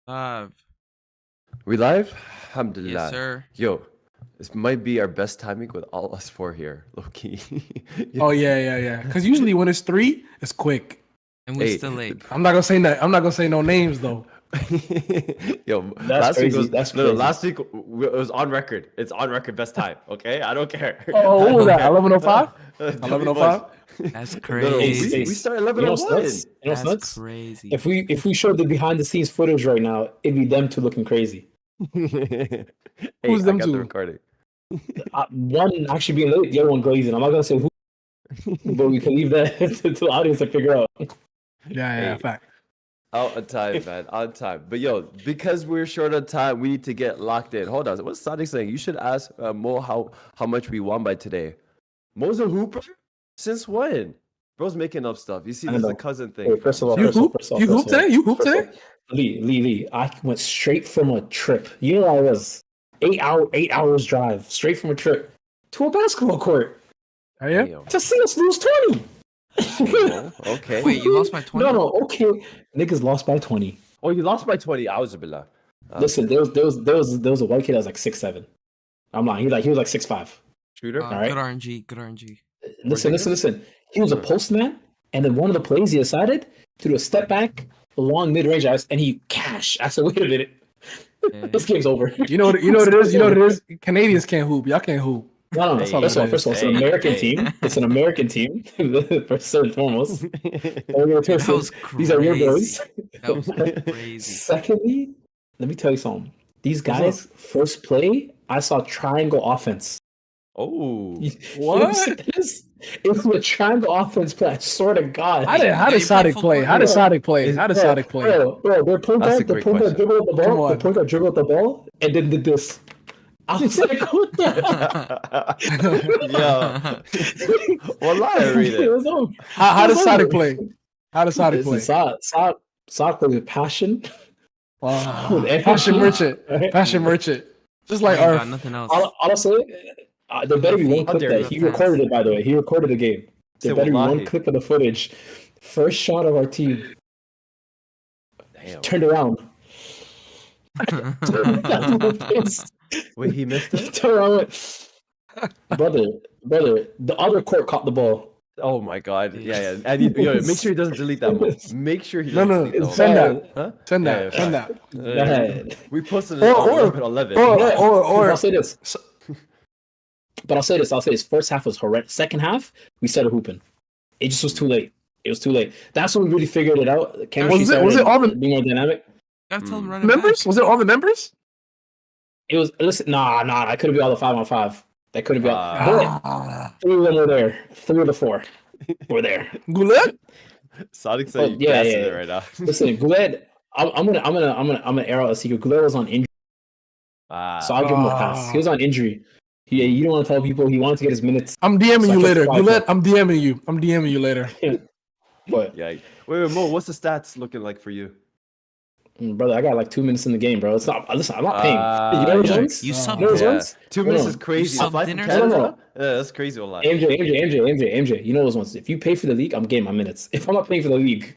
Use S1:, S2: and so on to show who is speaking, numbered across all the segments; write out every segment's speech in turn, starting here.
S1: Live.
S2: We live?
S1: Yes,
S2: Alhamdulillah.
S1: sir.
S2: Yo, this might be our best timing with all us four here, low-key.
S3: Oh yeah. Because usually when it's three, it's quick.
S1: And we
S2: Hey,
S1: still late.
S3: I'm not gonna say that. I'm not gonna say no names though.
S2: Yo,
S4: That's
S2: week
S4: crazy.
S2: was,
S4: That's
S2: no,
S4: crazy.
S2: last week it was on record. It's on record best time. Okay, I don't care.
S3: Oh, what was that? 11:05?
S2: Pretty
S3: 11:05?
S2: much.
S1: That's
S2: No,
S1: crazy.
S2: we started
S4: You know what's
S2: 11:01.
S4: nuts? You know what's
S1: That's
S4: nuts?
S1: crazy.
S4: If we showed the behind the scenes footage right now, it'd be them two looking crazy.
S2: Hey,
S3: Who's them
S2: I got
S3: two?
S2: the recording.
S4: One actually being late, the other one glazing. I'm not gonna say who, but we can leave that to the audience to figure out.
S3: Yeah,
S2: Hey.
S3: fact.
S2: Out on time, man. On time. But yo, because we're short on time, we need to get locked in. Hold on. What's Sadiq saying? You should ask Mo how much we won by today. Mo's a hooper? Since when? Bro's making up stuff. You see,
S4: I
S2: this is
S4: know.
S2: a cousin thing.
S4: Hey, first of all,
S3: You
S4: first of all,
S3: hoop?
S4: first of all,
S3: You
S4: first
S3: hoop
S4: of all,
S3: today? You hoop
S4: first of
S3: today?
S4: all, Lee, I went straight from a trip. You know where I was? 8 hours drive straight from a trip to a basketball court
S3: Are you?
S2: Damn.
S4: to see us lose 20.
S2: Oh, okay.
S1: Wait, you lost by 20?
S4: No, okay. Niggas lost by 20.
S2: Oh, you lost by 20 hours, Billah.
S4: Listen, there was a white kid that was like 6'7". I'm lying. He was like 6'5".
S2: Shooter?
S4: Alright.
S1: Good RNG. Good RNG.
S4: Listen. He was a postman, and then one of the plays he decided to do a step back, a long mid range ice, and he cashed. I said, wait a minute,
S1: Yeah.
S4: this game's over.
S3: You know what it is? You know what it is? Canadians can't hoop. Y'all can't hoop.
S4: No.
S2: Hey,
S4: First of all, it's an
S2: hey,
S4: American
S2: hey.
S4: team. It's an American team, first and foremost.
S1: That was crazy.
S4: These are your boys.
S1: That was crazy.
S4: Secondly, let me tell you something. These guys, first play, I saw triangle offense.
S2: Oh.
S4: You
S3: What?
S4: know what it is? It was a triangle offense play. I swear to God.
S3: How did
S1: you play
S3: Sadiq
S1: full
S3: play?
S1: court?
S3: How did
S4: Bro,
S3: Sadiq play? How did Sadiq play?
S4: Bro, their point
S2: That's a
S4: guard, the
S2: great
S4: point guard
S2: question.
S4: dribbled the
S3: Come
S4: ball.
S3: on.
S4: The point guard dribbled the ball and then did this. I was like, what the hell?
S2: Yo. Wallah, I read
S4: It
S2: it.
S4: was over.
S3: How
S4: It
S3: did
S4: was
S3: Sadiq
S4: over.
S3: play? How did Sadiq play?
S4: Listen, Sock played with passion.
S3: Wow.
S4: With energy.
S3: Fashion merchant. Fashion merchant. Just like
S1: I ain't
S3: our
S1: got nothing else.
S4: I'll say, there better be one
S2: How
S4: clip
S2: dare
S4: that
S2: you.
S4: he recorded it, by the way. He recorded the game.
S2: Say
S4: There better be one
S2: wallahi.
S4: clip of the footage. First shot of our team
S2: Damn.
S4: turned around.
S2: Wait, he missed
S4: He
S2: it?
S4: turned around and went, brother, the other court caught the ball.
S2: Oh my god. Yeah. And yo, make sure he doesn't delete that one. Make sure he
S3: No,
S2: doesn't
S3: no,
S2: delete that
S3: send
S2: one.
S3: that.
S2: Huh?
S3: Send
S2: Yeah,
S3: that.
S2: yeah,
S3: Send
S2: fine.
S3: that.
S4: Go ahead.
S2: We posted it
S3: Or-
S2: on 11.
S3: or-
S4: I'll say this. But I'll say this. First half was horrendous. Second half, we started hooping. It just was too late. It was too late. That's when we really figured it out. The chemistry
S3: Was it
S4: started
S3: all the
S4: being more dynamic.
S1: Gotta tell them to run it back.
S3: members? Was it all the members?
S4: It was listen. Nah. I couldn't be all the 5-on-5. That couldn't be all. But
S3: Ah.
S4: 3 of them were there. 3 of the 4 were there.
S3: Goulet?
S2: Sadiq said
S4: Oh,
S2: you
S4: yeah,
S2: gassing
S4: yeah.
S2: it right now.
S4: Listen, Goulet. I'm gonna air out a secret. Goulet was on injury, so I'll give him a pass. He was on injury. Yeah, you don't want to tell people he wanted to get his minutes.
S3: I'm DMing
S4: So I
S3: you
S4: can
S3: later.
S4: fly
S3: Goulet,
S4: back.
S3: I'm DMing you. I'm DMing you later.
S4: But
S2: Yeah. Wait, Mo, what's the stats looking like for you?
S4: brother, I got like 2 minutes in the game, bro. It's not. Listen, I'm not paying. You know
S2: yeah.
S4: what it is?
S1: You subbed
S4: You know what
S1: it.
S4: it
S2: Yeah.
S4: is?
S2: 2 minutes
S4: No,
S2: is crazy.
S1: you
S2: Fly from
S1: subbed
S2: Canada?
S1: dinner?
S4: No.
S2: Yeah, that's crazy. Wallah.
S4: MJ. You know those ones. If you pay for the league, I'm getting my minutes. If I'm not paying for the league,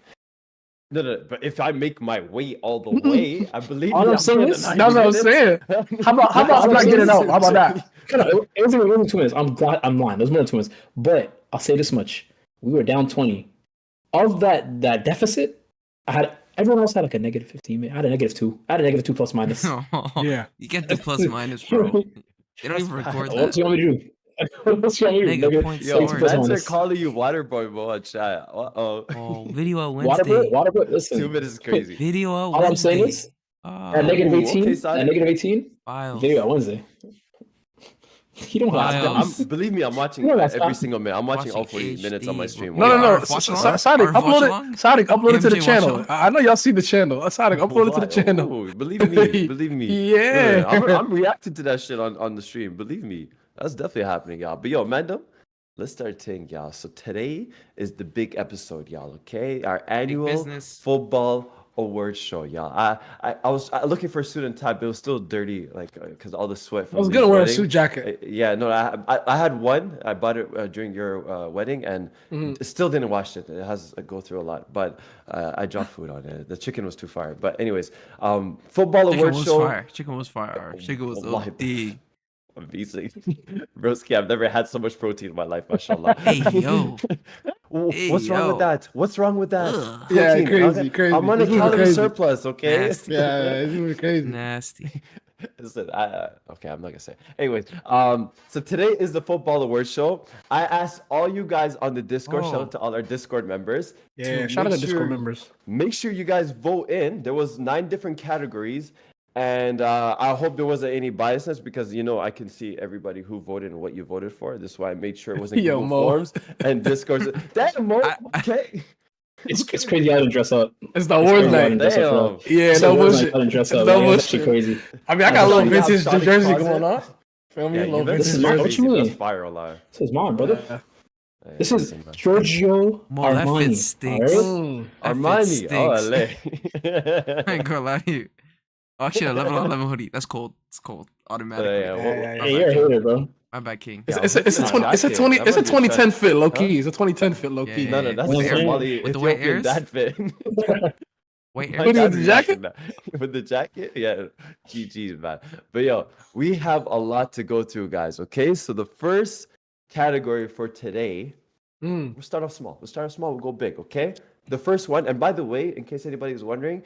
S2: No, but if I make my way all the way, I believe
S4: All
S2: me,
S4: I'm saying
S2: getting
S4: is-
S2: the 90
S3: That's what I'm
S2: minutes.
S3: saying. How about I'm not getting out? How about that?
S4: it was only 2 minutes. I'm glad I'm lying. It was more than 2 minutes. But I'll say this much: we were down 20. Of that deficit, everyone else had like a negative 15. I had a negative 2. I had a negative 2 plus minus.
S3: Yeah.
S1: You get the plus minus, bro. They don't even record
S4: What else
S1: that.
S4: you want me to do? What else you want me to do?
S1: Negative
S4: Negative-
S1: points
S2: Yo,
S1: scored.
S4: plus
S2: fans are
S4: minus.
S2: calling you Waterboy Mo on chat. Uh-oh.
S1: Oh, video at Wednesday.
S4: Waterboy, listen.
S2: 2 minutes is crazy.
S1: Video at
S4: All
S1: Wednesday.
S4: I'm saying is, at negative
S2: Ooh,
S4: 18,
S2: okay, Sadiq.
S4: at negative 18,
S1: Files.
S4: video on Wednesday. You don't have
S1: Files.
S4: to.
S2: Believe me, I'm watching
S4: No, that's
S2: every
S4: not-
S2: single minute. I'm watching all
S1: Watching
S2: 40 minutes on my
S1: HD,
S2: stream.
S3: No.
S1: Arif, watch along?
S3: Sadiq,
S1: Arif, watch
S3: upload
S1: along?
S3: it. Sadiq, upload it to the
S1: MJ, watch
S3: channel.
S1: along?
S3: I know y'all see the channel. Sadiq, upload it to the channel.
S2: Oh, believe me, believe me.
S3: Yeah.
S2: I'm reacting to that shit on the stream. Believe me, that's definitely happening, y'all. But yo, Mandem, let's start thing, y'all. So today is the big episode, y'all. Okay, our annual
S1: business.
S2: football Award show, yeah. I was looking for a suit and tie, but it was still dirty, like because all the sweat.
S3: I was gonna wear a suit jacket.
S2: Yeah, no, I had one. I bought it during your wedding, and it still didn't wash it. It has to go through a lot, but I dropped food on it. The chicken was too fire. But anyways, football
S1: Chicken
S2: award
S1: was
S2: show.
S1: fire. Chicken was fire. Chicken was
S2: Wallahi.
S1: OD.
S2: Obviously, Broski, I've never had so much protein in my life, mashallah.
S1: Hey, yo.
S2: What's wrong with that? What's wrong with that?
S1: Ugh.
S3: Yeah,
S2: Protein,
S3: crazy,
S2: okay?
S3: crazy.
S2: I'm on a
S3: It's really
S2: calorie
S3: crazy.
S2: surplus, okay?
S1: Nasty.
S3: Yeah, it's really crazy.
S1: Nasty.
S2: Listen, okay, I'm not gonna say. Anyways, so today is the football award show. I asked all you guys on the Discord. Shout
S1: Oh.
S2: out to all our Discord members.
S3: Yeah,
S2: to
S3: shout out to
S2: make
S3: Discord
S2: sure-
S3: members.
S2: Make sure you guys vote in. There was 9 different categories, and I hope there wasn't any biasness because I can see everybody who voted and what you voted for. This is why I made sure it wasn't
S3: Yo,
S2: Google
S3: Mo.
S2: Forms and Discord. Damn, Mo. Okay.
S4: It's crazy. I didn't dress up.
S3: It's the awards
S4: crazy.
S3: night.
S4: That's
S2: Damn.
S4: all.
S3: Yeah,
S4: It's
S3: no
S4: the awards
S3: bullshit.
S4: night. I didn't dress
S3: It's
S4: up.
S3: no
S4: Man. It's
S3: bullshit.
S4: actually crazy.
S3: I mean, I got a little
S2: You have
S3: vintage
S2: Sonic
S3: jersey
S2: closet?
S3: going on. Feel me?
S2: Yeah,
S3: A little
S2: Juventus
S3: vintage
S4: is my-
S2: is
S4: what
S3: jersey.
S4: you mean?
S2: That's fire, Allah.
S4: This is mine, brother.
S3: Yeah.
S4: This is Giorgio
S1: Mo, that
S4: Armani.
S1: fit stinks.
S4: alright?
S3: Mm.
S1: That fit
S2: Armani. Oh,
S1: stinks.
S2: LA.
S1: I ain't gonna lie to you. Oh, actually, 11 hoodie. That's cold. It's cold. Automatically.
S2: Yeah,
S3: Yeah,
S2: what-
S3: yeah, yeah.
S4: Hey, you're a hater, bro.
S1: My bad, King.
S2: Yeah,
S3: It's a
S2: what's
S3: 20
S2: that
S3: it's a
S2: jacket?
S3: 20
S2: That
S3: it's a
S2: might be
S3: 2010
S2: trash.
S3: fit low
S2: Huh?
S3: key. It's a 2010 fit low key.
S1: Yeah,
S2: No,
S1: yeah.
S2: that's
S4: With
S2: the
S4: the white-
S2: Somali
S1: with the white
S2: Ethiopian
S1: airs?
S2: dad fit.
S1: White
S2: My
S1: air.
S3: Hoodie
S2: dad
S3: with the
S2: was
S3: jacket?
S2: rocking that. With the jacket? Yeah. GG's, man. But yo, we have a lot to go through, guys. Okay, so the first category for today,
S3: Mm.
S2: we'll start off small. We'll go big, okay? The first one, and by the way, in case anybody is wondering,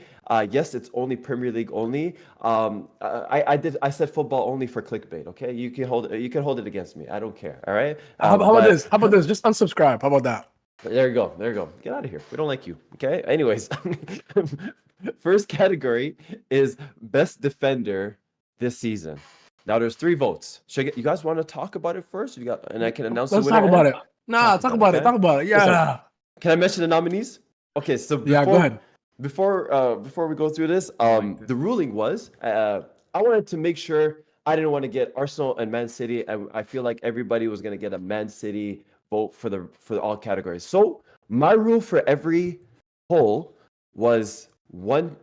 S2: yes, it's only Premier League only. I said football only for clickbait, okay? You can hold it against me. I don't care, all right?
S3: How about
S2: But-
S3: this? How about this? Just unsubscribe. How about that?
S2: There you go. Get out of here. We don't like you. Okay. Anyways, first category is best defender this season. Now there's 3 votes. You guys want to talk about it first? And I can announce.
S3: Let's
S2: the
S3: talk
S2: winner?
S3: about it. Nah, talk about it.
S2: okay?
S3: Talk about it. Yeah.
S2: Can I mention the nominees? Okay. So
S3: Yeah, go ahead.
S2: Before we go through this, the ruling was I wanted to make sure I didn't want to get Arsenal and Man City, and I feel like everybody was going to get a Man City vote for all categories. So my rule for every poll was one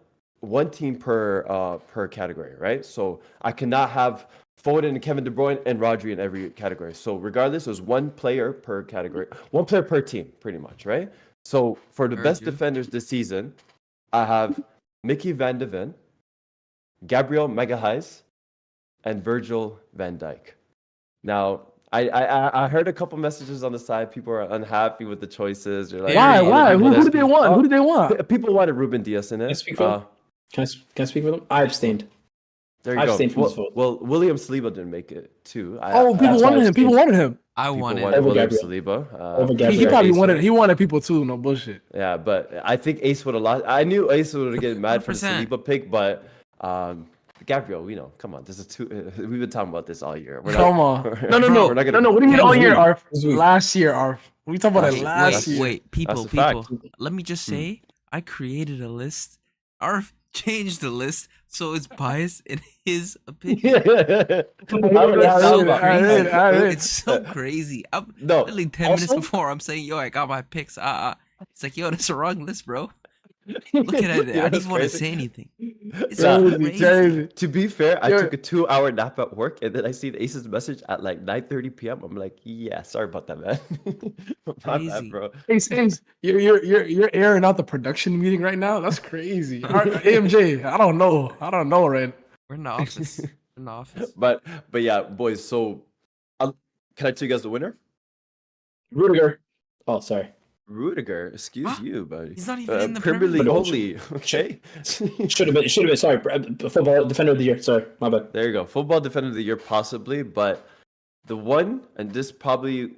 S2: team per category, right? So I cannot have Foden and Kevin De Bruyne and Rodri in every category. So regardless, it was one player per category, one player per team, pretty much, right? So for the
S1: Very
S2: best
S1: good.
S2: defenders this season, I have Mickey Van de Ven, Gabriel Magalhaes, and Virgil van Dijk. Now, I heard a couple messages on the side. People are unhappy with the choices. They're like,
S1: Why?
S2: other
S3: Why?
S2: people
S3: Who
S2: that-
S3: did they want? Who did they want?
S2: People wanted Ruben Diaz in
S4: Can I
S2: it.
S4: speak for them? Can I speak for them? I abstained.
S2: There you
S4: I've
S2: go.
S4: seen from this vote.
S2: Well, William Saliba didn't make it too.
S3: Oh, people
S4: that's why
S3: wanted
S4: I
S3: him. People
S4: abstained.
S3: wanted him.
S1: I
S2: People
S1: wanted.
S2: wanted
S4: Over
S2: William
S4: Gabriel.
S2: Saliba.
S4: Over
S3: He
S4: Gabriel.
S3: probably
S2: Ace
S3: wanted.
S2: would-
S3: He wanted people too. No bullshit.
S2: Yeah, but I think Ace would have lost. I knew Ace would get mad for the
S1: 100%.
S2: Saliba pick, but Gabriel, come on. This is we've been talking about this all year. We're
S3: Come
S2: not,
S3: on. No, no,
S2: we're
S3: no.
S2: not
S3: No,
S2: gonna-
S3: no. What do you mean all year, Arf?
S4: This week.
S3: Last year, Arf. We talking about it
S2: Wait,
S3: last year.
S1: Wait, people,
S2: a fact.
S1: people. Let me just say, I created a list. Arf changed the list so it's biased in his opinion.
S2: Yeah.
S3: I read.
S1: It's so crazy. I'm
S2: No,
S1: literally 10 minutes
S2: also-
S1: before I'm saying, yo, I got my picks. It's like, yo, that's the wrong list, bro. Looking at it, I
S2: Yeah,
S1: didn't want to
S2: crazy.
S1: say anything. It's
S2: Yeah.
S1: so
S3: Crazy,
S1: crazy.
S3: crazy.
S2: To be fair, I
S3: You're-
S2: took a 2-hour nap at work, and then I see the Ace's message at like 9:30 p.m. I'm like, yeah, sorry about that, man. My bad,
S1: Crazy.
S2: bro.
S3: Hey, Saints, you're airing out the production meeting right now. That's crazy. AMJ, I don't know, right?
S1: We're in the office. We're in the office.
S2: But yeah, boys. So, can I tell you guys the winner?
S4: Rudiger. Oh, sorry.
S2: Rudiger. Excuse
S1: Huh?
S2: you, buddy.
S1: He's not even in the
S2: Premier
S1: Premier
S2: League
S4: League.
S2: only. Okay.
S4: Should have been. Sorry, football defender of the year. Sorry, my bad.
S2: There you go. Football defender of the year, possibly, but the one, and this probably,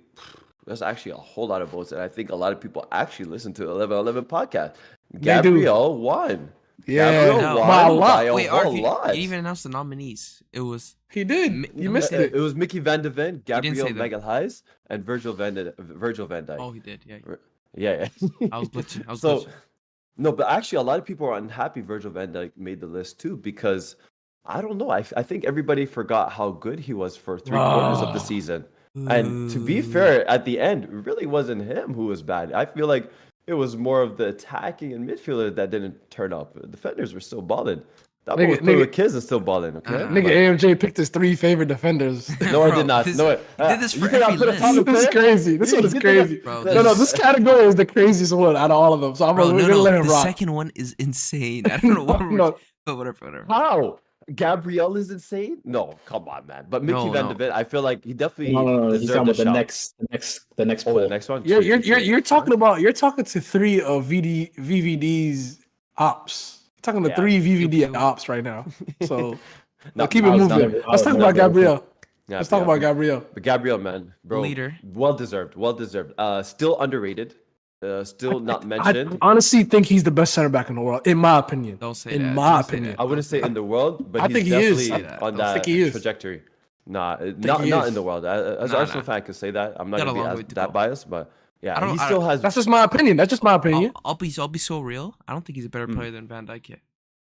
S2: there's actually a whole lot of votes, and I think a lot of people actually listen to 1111 podcast.
S3: They do.
S2: Gabriel won.
S3: Yeah,
S2: Gabriel
S1: No.
S2: won
S3: by a lot.
S2: by a
S1: Wait, Arf,
S2: whole
S1: you
S2: lot.
S1: didn't even announce the nominees. It was
S3: he did. You missed it.
S2: It was Mickey Van de Ven,
S1: didn't
S2: Gabriel
S1: say them.
S2: Magalhaes, and Virgil van Dijk.
S1: oh, he did. Yeah,
S2: Yeah.
S1: I was glitching. I was
S2: So,
S1: glitching.
S2: no, but actually, a lot of people are unhappy Virgil van Dijk made the list too because I don't know. I think everybody forgot how good he was for 3/4 of the season. And to be
S1: Ooh.
S2: fair, at the end, it really wasn't him who was bad. I feel like it was more of the attacking and midfielder that didn't turn up. Defenders were still balling. That
S3: Nigga-
S2: one was playing
S3: nigga-
S2: with kids and still balling. Okay,
S1: Uh-uh.
S3: Nigga, AMJ picked his 3 favorite defenders.
S2: no, I
S1: Bro,
S2: did not.
S1: this-
S2: No,
S1: he did this
S2: you
S1: for
S2: think I
S1: every
S2: put a
S1: list.
S2: top
S3: This is
S2: player?
S3: crazy. This
S2: Yeah,
S3: one is
S2: you think I-
S3: crazy.
S1: Bro,
S3: No, this category is the craziest one out of all of them. So
S1: Bro,
S3: we're
S1: no,
S3: gonna let
S1: no.
S3: him
S1: The
S3: rock.
S1: second one is insane. I don't know what we're
S3: No,
S1: but whatever.
S2: How? Gabriel is insane? No, come on, man. But Mickey
S1: No,
S2: Van
S1: no.
S2: de Ven, I feel like he definitely
S4: No. He's
S2: deserved
S4: talking
S2: a
S4: about the
S2: shout.
S4: next
S2: Oh,
S4: poll.
S2: the next one.
S3: you're
S2: Sweet, sweet,
S3: you're
S2: sweet.
S3: talking to 3 of VVD's ops. You're talking to
S2: Yeah.
S3: 3 VVD
S1: Pew, pew.
S3: ops right now. So
S2: No,
S3: keep
S2: I
S3: it
S2: was
S3: moving.
S2: never-
S3: Let's talk about Gabriel.
S2: Yeah,
S3: Let's talk
S2: yeah.
S3: about Gabriel.
S2: But Gabriel, man, bro,
S1: Leader.
S2: well deserved, well deserved. Still underrated, still not
S3: I
S2: mentioned.
S3: honestly think he's the best center back in the world, in my opinion.
S1: Don't say
S3: In
S1: that.
S3: my
S1: Don't say
S3: opinion.
S1: that.
S2: I wouldn't say in the world, but
S3: I
S2: he's
S3: think he is.
S2: definitely
S1: I
S2: on
S1: don't
S2: that
S3: think he is.
S2: trajectory. Nah,
S3: he
S2: not
S3: is.
S2: in the world. As
S1: Nah,
S2: an Arsenal
S1: nah.
S2: fan, could say that. I'm not
S1: Got a
S2: gonna
S1: long
S2: be
S1: way
S2: as,
S1: to
S2: that
S1: go.
S2: biased, but yeah,
S1: I don't-
S2: he
S1: I-
S2: still has.
S3: That's just my opinion. That's just my opinion.
S1: I'll be so real. I don't think he's a better
S2: Mm.
S1: player than Van Dijk yet.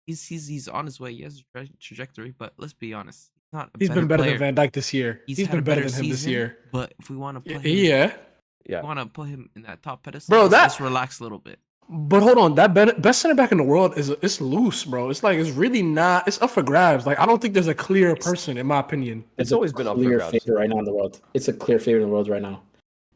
S1: He's on his way. He has a trajectory, but let's be honest. He's not a
S3: He's been better
S1: player.
S3: than Van Dijk this year.
S1: He's
S3: He's
S1: had a
S3: been better
S1: better
S3: than him this
S1: season,
S3: year.
S1: But if we want to put him,
S3: Yeah.
S2: Yeah,
S1: want to put him in that top pedestal,
S3: Bro,
S1: let's relax a little bit.
S3: But hold on, that best center back in the world is it's loose, bro. It's like it's really not. It's up for grabs. Like I don't think there's a clear person, in my opinion.
S2: it's
S4: a
S2: always been up for
S4: clear
S2: grabs.
S4: favorite right now in the world. It's a clear favorite in the world right now.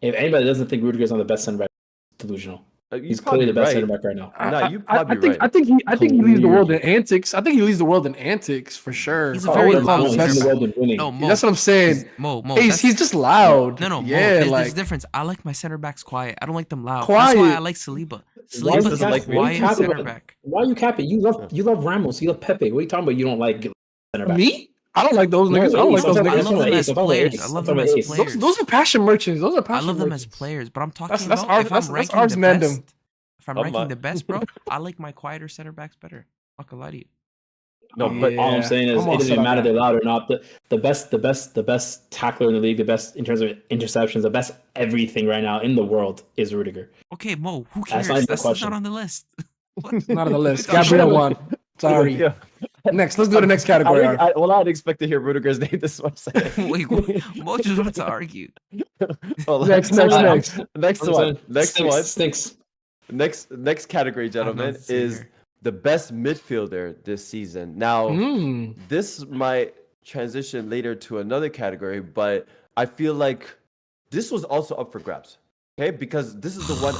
S4: If anybody doesn't think Rudiger's on the best center back, it's delusional.
S2: You're
S4: He's clearly the
S2: probably
S4: best
S2: right.
S4: center back right now.
S2: Nah, you probably
S3: I think
S2: right.
S3: I think he leads the world in antics. I think he leads the world in antics for sure.
S1: He's a
S3: I
S1: very
S3: wouldn't call him
S1: loud
S3: the
S1: center
S4: He's
S3: best.
S4: in the world in winning.
S1: No, Mo,
S3: That's what I'm saying.
S1: Mo,
S3: He's just loud.
S1: no, Mo,
S3: yeah,
S1: there's
S3: like
S1: a difference. I like my center backs quiet. I don't like them loud. That's
S3: Quiet.
S1: why I like Saliba.
S2: Why
S1: Saliba's
S2: does he
S1: a
S2: like me?
S1: quiet
S4: Talk
S1: center
S4: about-
S1: back.
S4: Why are you capping? You love Ramos. You love Pepe. What are you talking about? You don't like center back.
S3: me. I don't like those
S4: No,
S3: niggas. I don't like
S4: I'm
S3: those
S4: talking
S1: I
S3: niggas.
S4: about
S1: love them
S4: Ace.
S1: as
S4: I'm talking about
S1: players.
S4: Ace.
S1: I
S4: I'm
S1: love
S4: talking
S1: them
S4: about
S1: as
S4: Ace.
S1: players.
S3: Those are passion merchants. Those are
S1: I
S3: passion
S1: love them as
S3: merchants.
S1: players, but I'm talking
S3: That's
S1: about
S3: ours-
S1: if I'm
S3: that's
S1: ranking
S3: ours,
S1: the
S3: man,
S1: best.
S3: them.
S1: If I'm
S2: Oh
S1: ranking
S2: my.
S1: the best, bro, I like my quieter center backs better. I'm not gonna lie to you.
S2: No, but
S4: All
S3: Yeah,
S4: I'm saying is
S3: I'm
S4: it
S3: all
S4: doesn't
S3: set on
S4: matter
S3: that.
S4: they're loud or not. The best tackler in the league, the best in terms of interceptions, the best everything right now in the world is Rudiger.
S1: Okay, Mo, who
S4: That's
S1: cares?
S4: not even a
S1: That's
S4: question.
S1: not on the list. What?
S3: Not on the list.
S1: What are we talking
S3: Gabriel
S1: about?
S3: won. Sorry.
S2: Yeah.
S3: Next, let's do the next category.
S2: I didn't expect to hear Rudiger's name this much.
S1: Wait, Mo just wanted to argue.
S2: Well,
S3: Next.
S2: next
S4: I'm
S2: one.
S4: saying,
S2: Next
S4: stinks,
S2: one.
S4: stinks.
S2: Next category, gentlemen,
S1: nothing to say
S2: is
S1: here.
S2: the best midfielder this season. Now,
S3: Mm.
S2: this might transition later to another category, but I feel like this was also up for grabs. Okay, because this is the one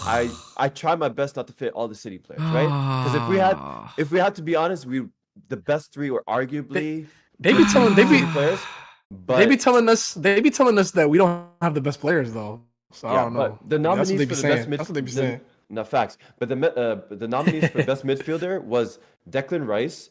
S2: I try my best not to fit all the City players, right? Because if we had to be honest, the best 3 were arguably
S3: They be telling they be
S2: City players. But
S3: they be telling us that we don't have the best players though. So I
S2: yeah,
S3: don't know.
S2: but the
S3: That's
S2: nominees
S3: what they
S2: for
S3: be
S2: the
S3: saying.
S2: best
S3: That's what they be
S2: the-
S3: saying.
S2: No facts, but the nominees for best midfielder was Declan Rice,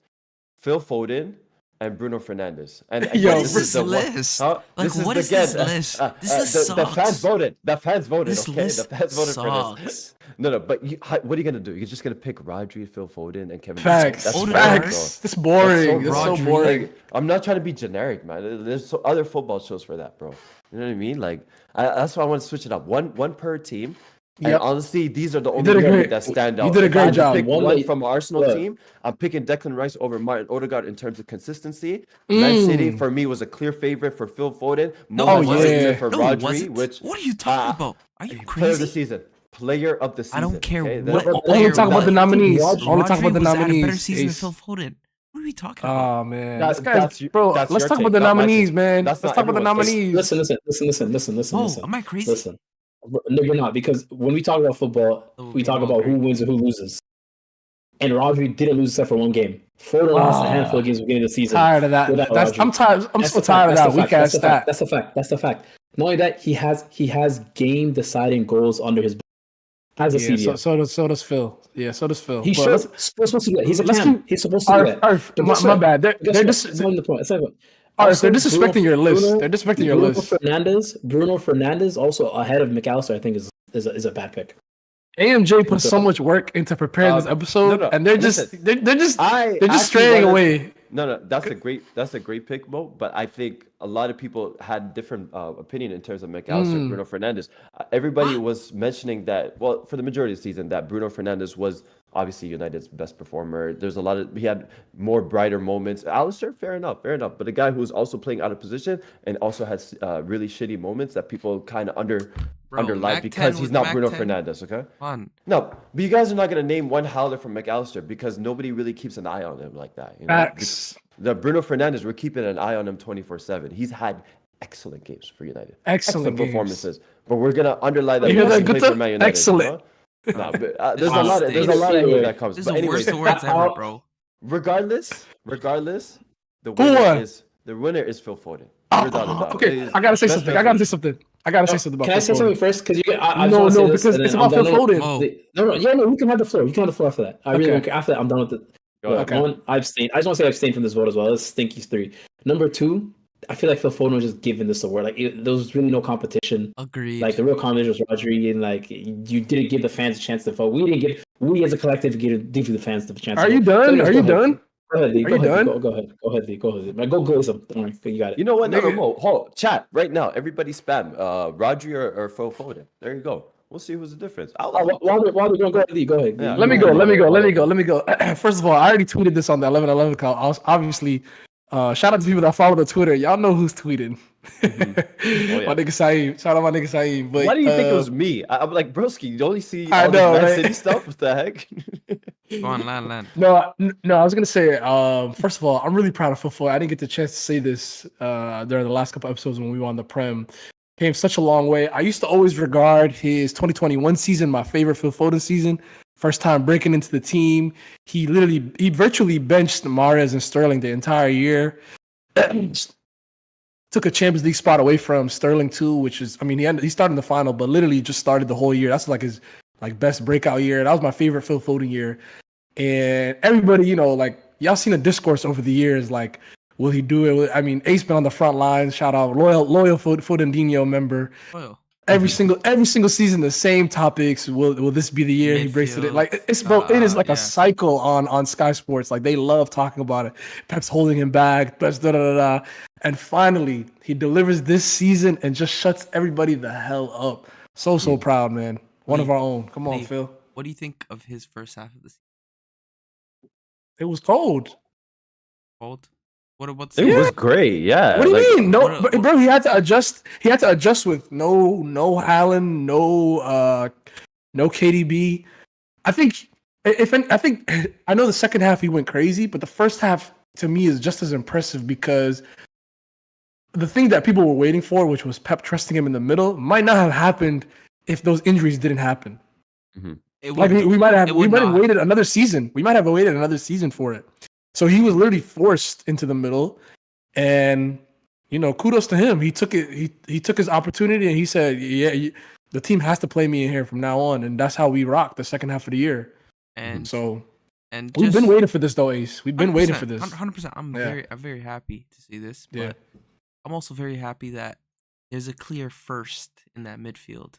S2: Phil Foden, and Bruno Fernandes. And
S3: Yo,
S1: What is this
S2: the one-
S1: list?
S2: Huh?
S1: Like, what is this list? This list
S2: the fans
S1: sucks.
S2: voted. The fans voted.
S1: This
S2: Okay,
S1: list
S2: the fans voted for this.
S1: sucks.
S2: No, but what are you gonna do? You're just gonna pick Rodri, Phil Foden, and Kevin. De Bruyne.
S3: Facts.
S2: That's
S1: Odegaard.
S2: boring, bro.
S3: Facts. It's boring.
S2: That's
S3: It's so
S1: Rodri.
S3: boring.
S2: Like, I'm not trying to be generic, man. There's other football shows for that, bro. You know what I mean? Like, that's why I want to switch it up. One per team. And
S3: Yep.
S2: honestly, these are the only
S3: did a
S2: three
S3: great-
S2: that stand
S3: you
S2: out.
S3: did a
S2: If I
S3: great
S2: had to
S3: job.
S2: Pick
S4: One
S2: one
S4: that-
S2: from Arsenal
S4: look.
S2: team. I'm picking Declan Rice over Martin Odegaard in terms of consistency. Man City for me was a clear favorite for Phil Foden.
S1: No,
S2: Mo
S1: it
S2: was
S1: wasn't.
S2: favorite for
S1: No, it
S2: Rodri,
S1: wasn't.
S2: which
S1: What are you talking about? Are you
S2: player of the
S1: crazy?
S2: season. Player of the season.
S1: I don't care
S2: okay?
S1: what
S2: That-
S1: player
S3: Only talk about the
S1: was.
S3: nominees.
S4: Rodri
S3: Only talk about the
S1: Rodri was at a better
S3: nominees.
S1: season than
S3: Ace.
S1: Phil Foden. What are we talking about?
S3: Oh man,
S2: That-
S3: this guy's
S2: that's your-
S3: bro.
S2: that's
S3: Let's
S2: your
S3: talk
S2: take,
S3: about the
S2: not my
S3: nominees,
S2: take.
S3: man.
S2: That's
S3: Let's
S2: not
S3: talk about the
S2: everyone's take.
S3: nominees.
S4: Listen.
S1: Oh, am I crazy?
S4: Listen. No, you're not, because when we talk about football, we
S1: Okay,
S4: talk
S1: well,
S4: about who
S1: great.
S4: wins and who loses. And Rodri didn't lose except for one game. Foden lost a
S3: Ah.
S4: handful of games at the beginning of the season.
S3: Tired of that.
S4: without
S3: That's,
S4: Rodri.
S3: I'm tired. I'm
S4: That's
S3: so
S4: the fact.
S3: tired of
S4: That's
S3: that
S4: the
S3: weak
S4: fact.
S3: ass
S4: That's the fact.
S3: stat.
S4: That's the fact. That's the fact. Not only that, he has game deciding goals under his belt as a
S3: Yeah,
S4: CDM.
S3: so does Phil. Yeah, so does Phil.
S4: He
S3: But
S4: should.
S3: let's-
S4: He's supposed to do that. He's a
S3: let's
S4: cam.
S3: keep-
S4: He's supposed to do that.
S3: Arf,
S4: But
S3: my,
S4: guess
S3: my
S4: what?
S3: bad.
S4: Guess
S3: They're
S4: what?
S3: just.
S4: That's not even the point. That's not even-
S3: Arf,
S4: Also,
S3: they're disrespecting your list.
S4: Bruno-
S3: They're disrespecting your
S4: Bruno
S3: list.
S4: Bruno Fernandez also ahead of McAllister, I think is a bad pick.
S3: AMJ put so much work into preparing this episode,
S2: no,
S3: and they're just
S2: listen.
S3: they're just
S2: I
S3: they're just
S2: actually
S3: straying
S2: wanted-
S3: away.
S2: No, that's a great pick, Mo. But I think a lot of people had different opinion in terms of McAllister and Bruno Fernandes. Everybody was mentioning that, well, for the majority of the season, that Bruno Fernandes was obviously United's best performer. There's a lot of he had more brighter moments. Alistair, fair enough, fair enough. But a guy who's also playing out of position and also has really shitty moments that people kind of
S1: Bro,
S2: underlie
S1: Mac
S2: because
S1: 10
S2: he's
S1: with
S2: not
S1: Mac
S2: Bruno
S1: 10.
S2: Fernandes. Okay.
S1: Fun.
S2: No, but you guys are not gonna name one howler from McAllister because nobody really keeps an eye on him like that. You know,
S3: Facts.
S2: the Bruno Fernandes, we're keeping an eye on him 24/7. He's had excellent games for United,
S3: Excellent games.
S2: performances. But we're gonna underline that
S3: You hear
S2: because
S3: that,
S2: he plays
S3: Guta?
S2: for Man United.
S3: Excellent.
S2: You know? No, but, there's
S1: This
S2: a lot
S1: is-
S2: of hate that comes.
S1: This is
S2: But
S1: the
S2: anyways,
S1: worst awards ever, bro.
S2: regardless, the
S3: Who won?
S2: winner is Phil Foden.
S3: Oh,
S2: Without a doubt.
S3: okay,
S2: He's
S3: I gotta say
S2: best
S3: something.
S2: player
S3: I gotta
S2: for-
S3: say something. I gotta say something about
S4: Can I say
S3: Phil Foden.
S4: something first? Because you, I
S3: No,
S4: just
S3: no,
S4: wanna say this,
S3: because
S4: and
S3: it's
S4: then
S3: about
S4: I'm
S3: Phil
S4: done with-
S3: Foden.
S1: Mo.
S4: No, yeah, no, you can have the floor. You can have the floor after that. I really
S3: Okay.
S4: don't care. After that, I'm done with it.
S2: Go ahead.
S3: Okay.
S4: One, I abstain. I just want to say I abstain from this vote as well. It's Stinky's 3. Number 2, I feel like Phil Foden was just given this award. Like there was really no competition.
S1: Agreed.
S4: Like the real competition was Rodri, and like you didn't give the fans a chance to vote. We as a collective give the fans the chance.
S3: Are
S4: to
S3: you
S4: vote.
S3: done?
S4: So anyways,
S3: Are
S4: go
S3: you
S4: ahead.
S3: done?
S4: Go ahead, Lee.
S3: Are
S4: Go
S3: you
S4: ahead.
S3: done?
S4: Go ahead. Go ahead, Lee. Go ahead. Like, go glaze them. Don't worry. You got it.
S2: You know what? No,
S3: Nigga.
S2: hold, chat right now. Everybody spam Rodri or Phil Foden. There you go. We'll see who's the difference.
S4: While we're going, go ahead, Lee. Go ahead.
S2: Yeah,
S3: Let me go. First of all, I already tweeted this on the 11/11 account. I was obviously shout out to people that follow the Twitter. Y'all know who's tweeting.
S2: yeah.
S3: My nigga Saeed. Shout out my nigga Saeed. But
S2: Why do you think it was me? I'm like, broski, you only see
S3: I
S2: all
S3: know,
S2: this Man
S3: right?
S2: City stuff? What the heck?
S1: Go on, land.
S3: No, I was gonna say. First of all, I'm really proud of Phil Foden. I didn't get the chance to say this during the last couple episodes when we were on the Prem. Came such a long way. I used to always regard his 2021 season my favorite Phil Foden season. First time breaking into the team. He virtually benched Mahrez and Sterling the entire year. Took a Champions League spot away from Sterling too, which is, I mean, he started in the final, but literally just started the whole year. That's like his best breakout year. That was my favorite Phil Foden year. And everybody, y'all seen a discourse over the years, like, will he do it? I mean, Ace been on the front lines. Shout out, loyal Fodendinho member.
S1: Oh,
S3: Every single season, the same topics. Will this be the year he breaks it?
S1: Midfield.
S3: Like it's bro, it is like
S1: Yeah.
S3: a cycle on Sky Sports. Like they love talking about it. Pep's holding him back. Pep's da. And finally, he delivers this season and just shuts everybody the hell up. So proud, man. One of our own. Come on,
S1: Lee.
S3: Phil.
S1: what do you think of his first half of the season?
S3: It was cold.
S1: Cold? What's
S2: It was great. Yeah.
S3: What do you mean? No,
S1: what-
S3: bro. He had to adjust. He had to adjust with no Haaland, no KDB. I think I know the second half he went crazy, but the first half to me is just as impressive because the thing that people were waiting for, which was Pep trusting him in the middle, might not have happened if those injuries didn't happen.
S1: It
S3: Like
S1: would-
S3: we might have
S1: it would not.
S3: waited another season. We might have waited another season for it. So he was literally forced into the middle, and kudos to him. He took it. He took his opportunity, and he said, "Yeah, the team has to play me in here from now on." And that's how we rocked the second half of the year.
S1: and
S3: So
S1: and
S3: we've
S1: just
S3: been waiting for this, though, Ace. We've been waiting for this.
S1: 100%. I'm
S3: Yeah.
S1: very happy to see this. But
S3: Yeah.
S1: I'm also very happy that there's a clear first in that midfield.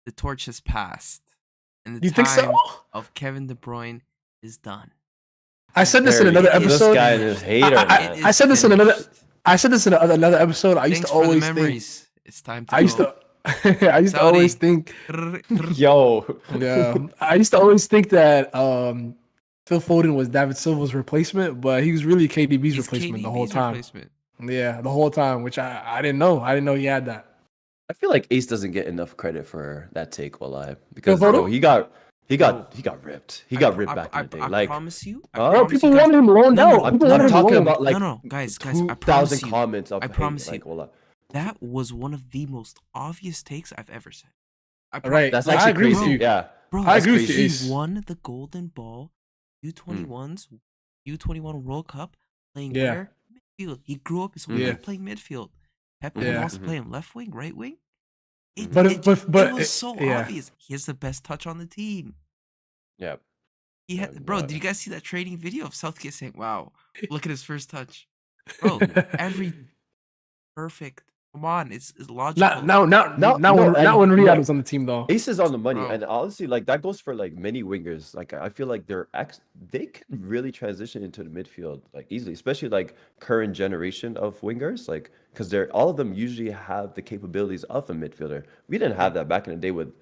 S1: The torch has passed, and the
S3: You think
S1: time
S3: so?
S1: of Kevin De Bruyne is done.
S3: I said this in another
S1: This
S2: This
S3: episode.
S2: guy is hater.
S3: I-
S2: man.
S3: I said this in another episode. I used
S1: Thanks
S3: to
S1: for the
S3: always think.
S1: memories. It's time to
S3: I used
S1: go.
S3: to. I used to
S1: Saudi.
S3: always think.
S2: Yo.
S3: Yeah, I used to always think that Phil Foden was David Silva's replacement, but he was really KDB's
S1: He's
S3: replacement the whole
S1: KDB's
S3: time.
S1: replacement.
S3: Yeah, the whole time, which I didn't know. I didn't know he had that.
S2: I feel like Ace doesn't get enough credit for that take while live because
S3: Phil
S2: bro,
S3: Foden?
S2: he got ripped. He got ripped back in the day.
S1: I
S2: Like
S1: promise you. I
S2: Huh?
S3: Bro,
S1: promise
S3: people
S1: you guys,
S3: wanted him loaned
S1: No, no,
S3: out.
S2: I'm,
S3: People
S2: I'm
S3: wanted him
S2: talking
S3: loaned.
S2: about like
S1: no, guys, I
S2: 2,000
S1: promise you.
S2: comments of
S1: I
S2: hate,
S1: promise you.
S2: like, wallah.
S1: That was one of the most obvious takes I've ever said.
S3: Right.
S2: That's
S3: I
S2: actually
S3: agree with
S2: crazy.
S3: you.
S2: Yeah.
S1: Bro,
S3: I agree with you,
S1: he
S3: Ace.
S1: won the Golden Ball U21 World Cup playing
S3: Yeah.
S1: where? Midfield. He grew up his whole
S3: Yeah.
S1: life playing midfield. Pep
S3: Yeah.
S1: wants to play him left wing, right wing.
S3: But
S1: it was so
S3: yeah.
S1: obvious. He has the best touch on the team.
S2: Yeah.
S1: He had,
S2: Yeah,
S1: bro,
S2: but-
S1: did you guys see that training video of Southgate saying, "Wow, look at his first touch"? Bro, every perfect. Come on, it's logical.
S3: Now when Riyadh
S2: no.
S3: was on the team though.
S2: Ace is on the money,
S1: Bro.
S2: and honestly, like that goes for like many wingers. Like I feel like they can really transition into the midfield like easily, especially like current generation of wingers, like because all of them usually have the capabilities of a midfielder. We didn't have that back in the day with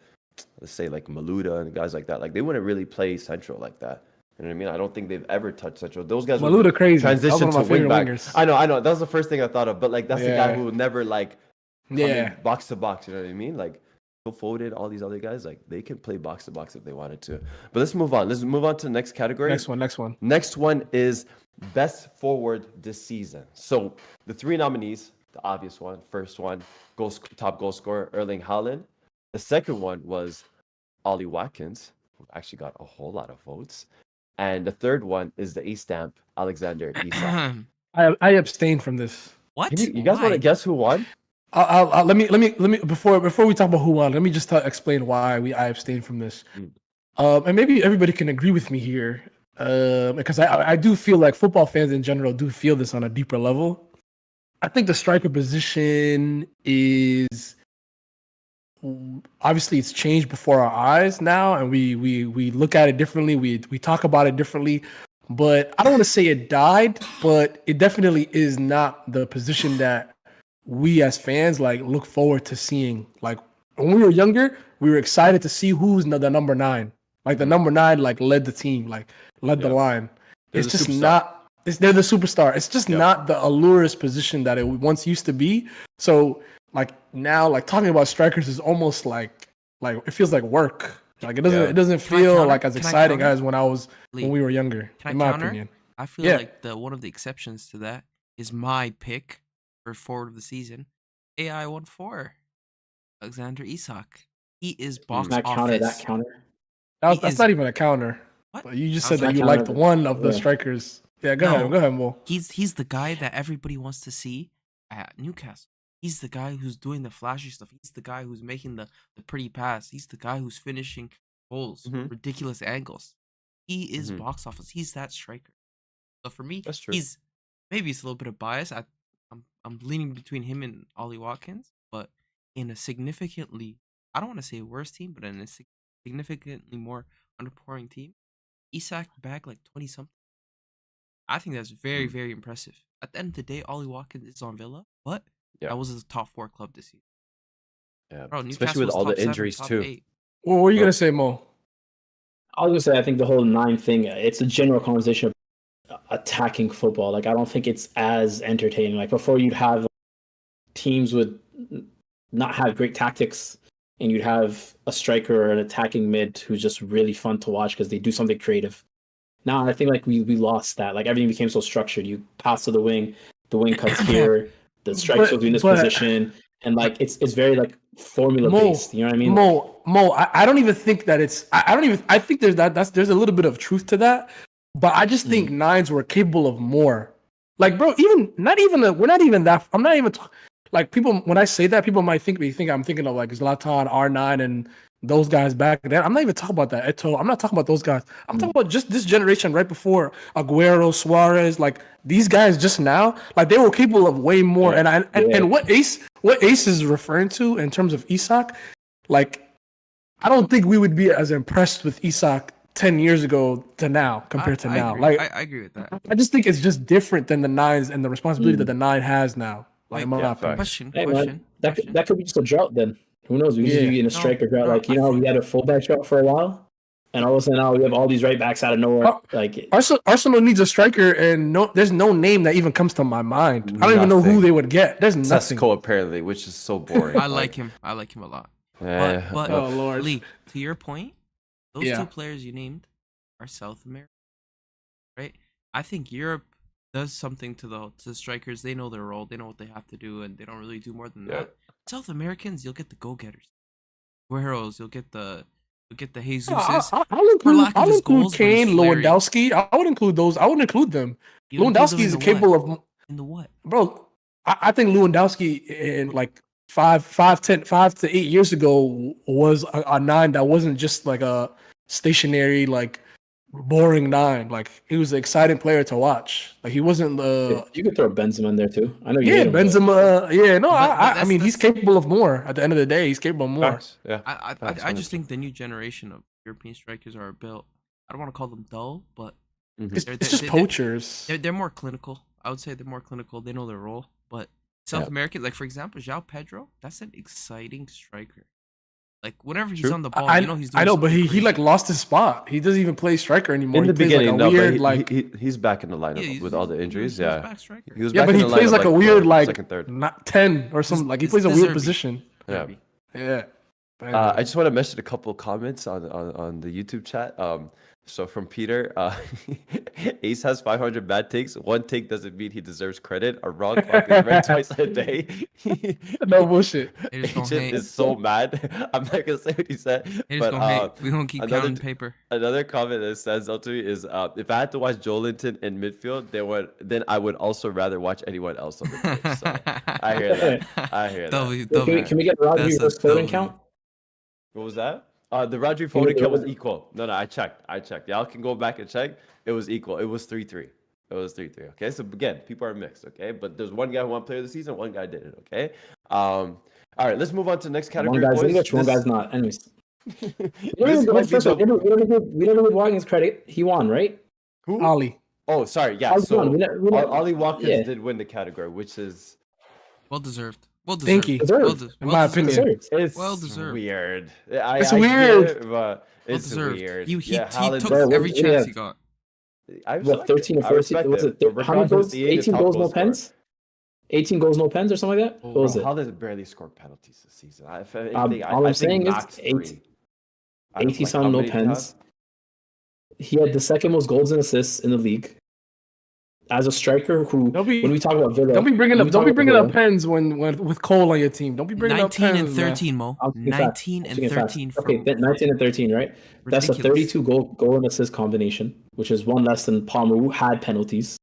S2: let's say like Maluda and guys like that, like they wouldn't really play central like that. You know what I mean? I don't think they've ever touched central. Those guys would
S3: Maluda crazy. That was
S2: transition
S3: one of
S2: to
S3: my
S2: wing
S3: favorite
S2: back.
S3: wingers.
S2: I know. That was the first thing I thought of. But like that's the guy
S3: Yeah.
S2: who would never like come
S3: Yeah.
S2: in box to box. You know what I mean? Like Phil Foden, all these other guys, like they can play box to box if they wanted to. But let's move on. Let's move on to the next category.
S3: Next one.
S2: Next one is best forward this season. So the three nominees, the obvious one, first one, top goal scorer Erling Haaland. The second one was Ollie Watkins, who actually got a whole lot of votes. And the third one is the ace stamp, Alexander Isak.
S3: I abstain from this.
S1: What?
S2: You guys want
S1: Why?
S2: to guess who won?
S3: Let me before we talk about who won, let me just explain why I abstain from this. And maybe everybody can agree with me here, because I do feel like football fans in general do feel this on a deeper level. I think the striker position is obviously it's changed before our eyes now, and we look at it differently. We talk about it differently. But I don't want to say it died, but it definitely is not the position that we as fans like look forward to seeing. Like when we were younger, we were excited to see who's the number 9. Like the number 9 like led the team, like led the line.
S2: They're
S3: It's
S2: the
S3: just
S2: superstar.
S3: not. They're the superstar. It's just not the allures position that it once used to be. So like now, like talking about strikers is almost like it feels like work. Like it doesn't
S1: Can I
S3: feel
S1: counter?
S3: like as
S1: Can I
S3: exciting
S1: counter?
S3: as when we were younger.
S1: Can I
S3: In my
S1: counter?
S3: opinion.
S1: I feel
S3: Yeah.
S1: like one of the exceptions to that is my pick for forward of the season, AI14, Alexander Isak. He is box
S4: Can I counter
S1: office.
S4: that counter?
S3: That's
S1: is-
S3: not even a counter.
S1: What?
S3: But you just
S1: How's
S3: said that
S4: that
S3: you liked
S4: counter?
S3: one of the
S4: Yeah.
S3: strikers. Yeah, go
S1: No.
S3: ahead, Mo.
S1: He's the guy that everybody wants to see at Newcastle. He's the guy who's doing the flashy stuff. He's the guy who's making the pretty pass. He's the guy who's finishing goals,
S2: Mhm.
S1: ridiculous angles. He is
S2: Mhm.
S1: box office. He's that striker. So for me,
S2: That's true.
S1: he's maybe it's a little bit of bias. I'm leaning between him and Ollie Watkins, but in a significantly, I don't want to say worse team, but in a significantly more underperforming team, Isak bagged like 20 something. I think that's very, very impressive. At the end of the day, Ollie Watkins is on Villa, but
S2: Yeah.
S1: that was his top 4 club this year.
S2: Yeah.
S1: Bro, Newcastle
S2: Especially with
S1: was
S2: all the
S1: top 7,
S2: injuries
S1: top
S2: too.
S1: 8.
S3: What were you
S2: Bro.
S3: gonna say, Mo?
S4: I was gonna say I think the whole 9 thing. It's a general conversation of attacking football. Like I don't think it's as entertaining. Like before, you'd have teams would not have great tactics, and you'd have a striker or an attacking mid who's just really fun to watch because they do something creative. Now I think like we lost that. Like everything became so structured. You pass to the wing cuts here, the strikes will be in this
S3: But-
S4: position, and like it's very like formula based. You know what I mean?
S3: Mo, I don't even think that it's. I don't even. I think there's there's a little bit of truth to that, but I just think 9s were capable of more. Like, bro, we're not even that. I'm not even like people. When I say that, people might think I'm thinking of like Zlatan, R9, and those guys back then. I'm not even talking about that. Eto'o. I'm not talking about those guys. I'm talking about just this generation right before Aguero, Suarez, like these guys just now. Like they were capable of way more.
S4: Yeah.
S3: And what Ace is referring to in terms of Isak, like I don't think we would be as impressed with Isak 10 years ago to now compared to
S1: I
S3: now.
S1: agree.
S3: Like
S1: I agree with that.
S3: I just think it's just different than the 9s and the responsibility that the 9 has now. Like,
S1: Wait,
S3: in my
S2: yeah,
S3: opinion.
S2: facts.
S1: Question.
S4: Hey,
S1: question.
S4: man, that could be just a drought then. Who knows? We used to be in a
S1: No,
S4: striker drought.
S1: no,
S4: Like, you
S1: I
S4: know how
S1: think-
S4: we had a fullback drought for a while? And all of a sudden now we have all these right backs out of nowhere.
S3: Oh,
S4: Like,
S3: Arsenal needs a striker, and there's no name that even comes to my mind. I don't even know who
S2: Nothing.
S3: they would get. There's nothing.
S2: Sesko apparently, which is so boring.
S1: I like him. I like him a lot.
S2: Yeah.
S1: But
S3: Oh, Lord.
S1: Lee, to your point, those
S3: Yeah.
S1: 2 players you named are South America, right? I think Europe does something to the strikers. They know their role. They know what they have to do, and they don't really do more than
S2: Yeah.
S1: that. South Americans, you'll get the go-getters, Guerreros. You'll get the Jesuses.
S3: I'll include,
S1: lack of his goals, but he's
S3: Kane,
S1: flaring.
S3: Lewandowski. I would include those. I would include them.
S1: You include them
S3: Lewandowski
S1: in
S3: is
S1: the
S3: capable
S1: what?
S3: of,
S1: In the what?
S3: bro. I think Lewandowski in like 5 to 8 years ago was a 9 that wasn't just like a stationary, like boring 9. Like he was an exciting player to watch. Like he wasn't the
S4: you could throw Benzema in there too. I know you
S3: yeah
S4: hate him, but-
S3: Benzema. Yeah, no,
S1: But
S3: I mean he's
S1: that's-
S3: capable of more. At the end of the day, he's capable of more.
S2: Facts. Yeah. Facts,
S1: I just
S2: 100%.
S1: think the new generation of European strikers are built. I don't want to call them dull, but
S3: It's,
S1: They're-
S3: it's just
S1: they're-
S3: poachers.
S1: they're more clinical. I would say they're more clinical. They know their role. But South
S2: Yeah.
S1: American, like for example, João Pedro, that's an exciting striker. Like whenever he's
S2: True.
S1: on the ball,
S3: I,
S1: you know he's doing
S3: I know, but
S1: something
S3: he like
S1: crazy.
S3: lost his spot. He doesn't even play striker anymore.
S2: In
S3: He
S2: the
S3: plays
S2: beginning,
S3: like a
S2: no,
S3: weird
S2: but
S3: like
S2: he's back in the lineup
S1: Yeah,
S2: with all the
S1: he
S2: injuries.
S1: was
S2: Yeah,
S1: back striker.
S2: he was
S3: yeah,
S2: back
S3: but
S2: in
S3: he
S2: the
S3: plays
S2: lineup
S3: like a weird like
S2: second, third.
S3: not 10 or something. Like he
S1: It's
S3: plays a
S1: the
S3: weird
S1: Zerbi.
S3: position.
S2: Yeah.
S1: Zerbi.
S3: Yeah. But
S2: I
S3: anyway.
S2: just want to mention a couple of comments on the YouTube chat. So from Peter, Ace has 500 bad takes. One take doesn't mean he deserves credit. A wrong clock is read twice a day.
S3: No bullshit.
S1: They just gonna
S2: Agent
S1: hate.
S2: is so mad. I'm not gonna say what he said,
S1: They just
S2: but
S1: gonna hate. We gonna keep
S2: another
S1: counting
S2: t-
S1: paper.
S2: another comment that stands out to me is if I had to watch Joelinton in midfield, then I would also rather watch anyone else on the pitch. So I hear that. I hear that.
S1: W
S4: Can
S1: W.
S4: can we get Rodri
S1: That's a
S4: versus Foden
S1: W.
S4: count?
S2: What was that? The Rodri
S4: Can we
S2: Foden
S4: get
S2: count was
S4: Rodri-
S2: equal. No, I checked. Y'all can go back and check. It was equal. It was 3-3. It was 3-3. Okay. So again, people are mixed. Okay. But there's one guy who won player of the season, one guy didn't. Okay. All right. Let's move on to the next category.
S4: One guy's
S2: boys.
S4: English, one
S2: This-
S4: guy's not. Anyways,
S2: this
S4: we
S2: might be
S4: first
S2: the-
S4: one, we never give Watkins credit. He won, right?
S2: Who?
S3: Ollie.
S2: Oh, sorry. Yeah.
S4: Ollie
S2: So
S4: won. We never-
S2: Ollie Watkins
S4: yeah.
S2: did win the category, which is
S1: Well deserved. Well
S3: Thank
S1: deserved.
S3: you.
S4: Deserved.
S3: In my opinion.
S4: Deserved.
S2: it's
S1: Well deserved.
S2: weird.
S3: It's
S2: I
S3: weird.
S2: Get it, but
S1: Well
S2: it's
S1: deserved.
S2: weird.
S1: He
S2: Haaland-
S1: took
S4: Bro,
S1: every
S4: what-
S1: chance
S4: yeah.
S1: he got.
S2: I
S4: What,
S2: respect it.
S4: 13 or
S2: I
S4: 14?
S2: respect
S4: Was
S2: it.
S4: it
S2: But
S4: how many
S2: regardless,
S4: goals?
S2: he ain't the
S4: 18
S2: top
S4: goals, no
S2: goal scorer.
S4: pens? 18 goals, no pens, or something like that?
S1: Oh,
S4: What was
S2: Bro,
S4: it?
S2: Haaland barely scored penalties this season. If anything,
S4: all
S2: I
S4: I'm
S2: think
S4: saying is
S2: max 3.
S4: 80
S2: Out of,
S4: 80
S2: like,
S4: some,
S2: how
S4: no
S2: many do you have?
S4: pens. He had the second most goals and assists in the league. As a striker, who
S3: Don't be-
S4: when we talk about Villa,
S3: Don't be bringing
S4: when
S3: up
S4: we
S3: don't
S4: talk
S3: be
S4: about
S3: bringing up
S4: Villa,
S3: pens when with Cole on your team. Don't be bringing up
S1: 19
S3: pens.
S1: and
S3: man.
S1: 13, Mo.
S4: I'm speaking fast.
S1: 19
S4: I'm
S1: and
S4: speaking fast.
S1: 13
S4: Okay,
S1: from
S4: 19 and 13, right? That's a
S1: ridiculous.
S4: 32 goal and assist combination, which is one less than Palmer, who had penalties.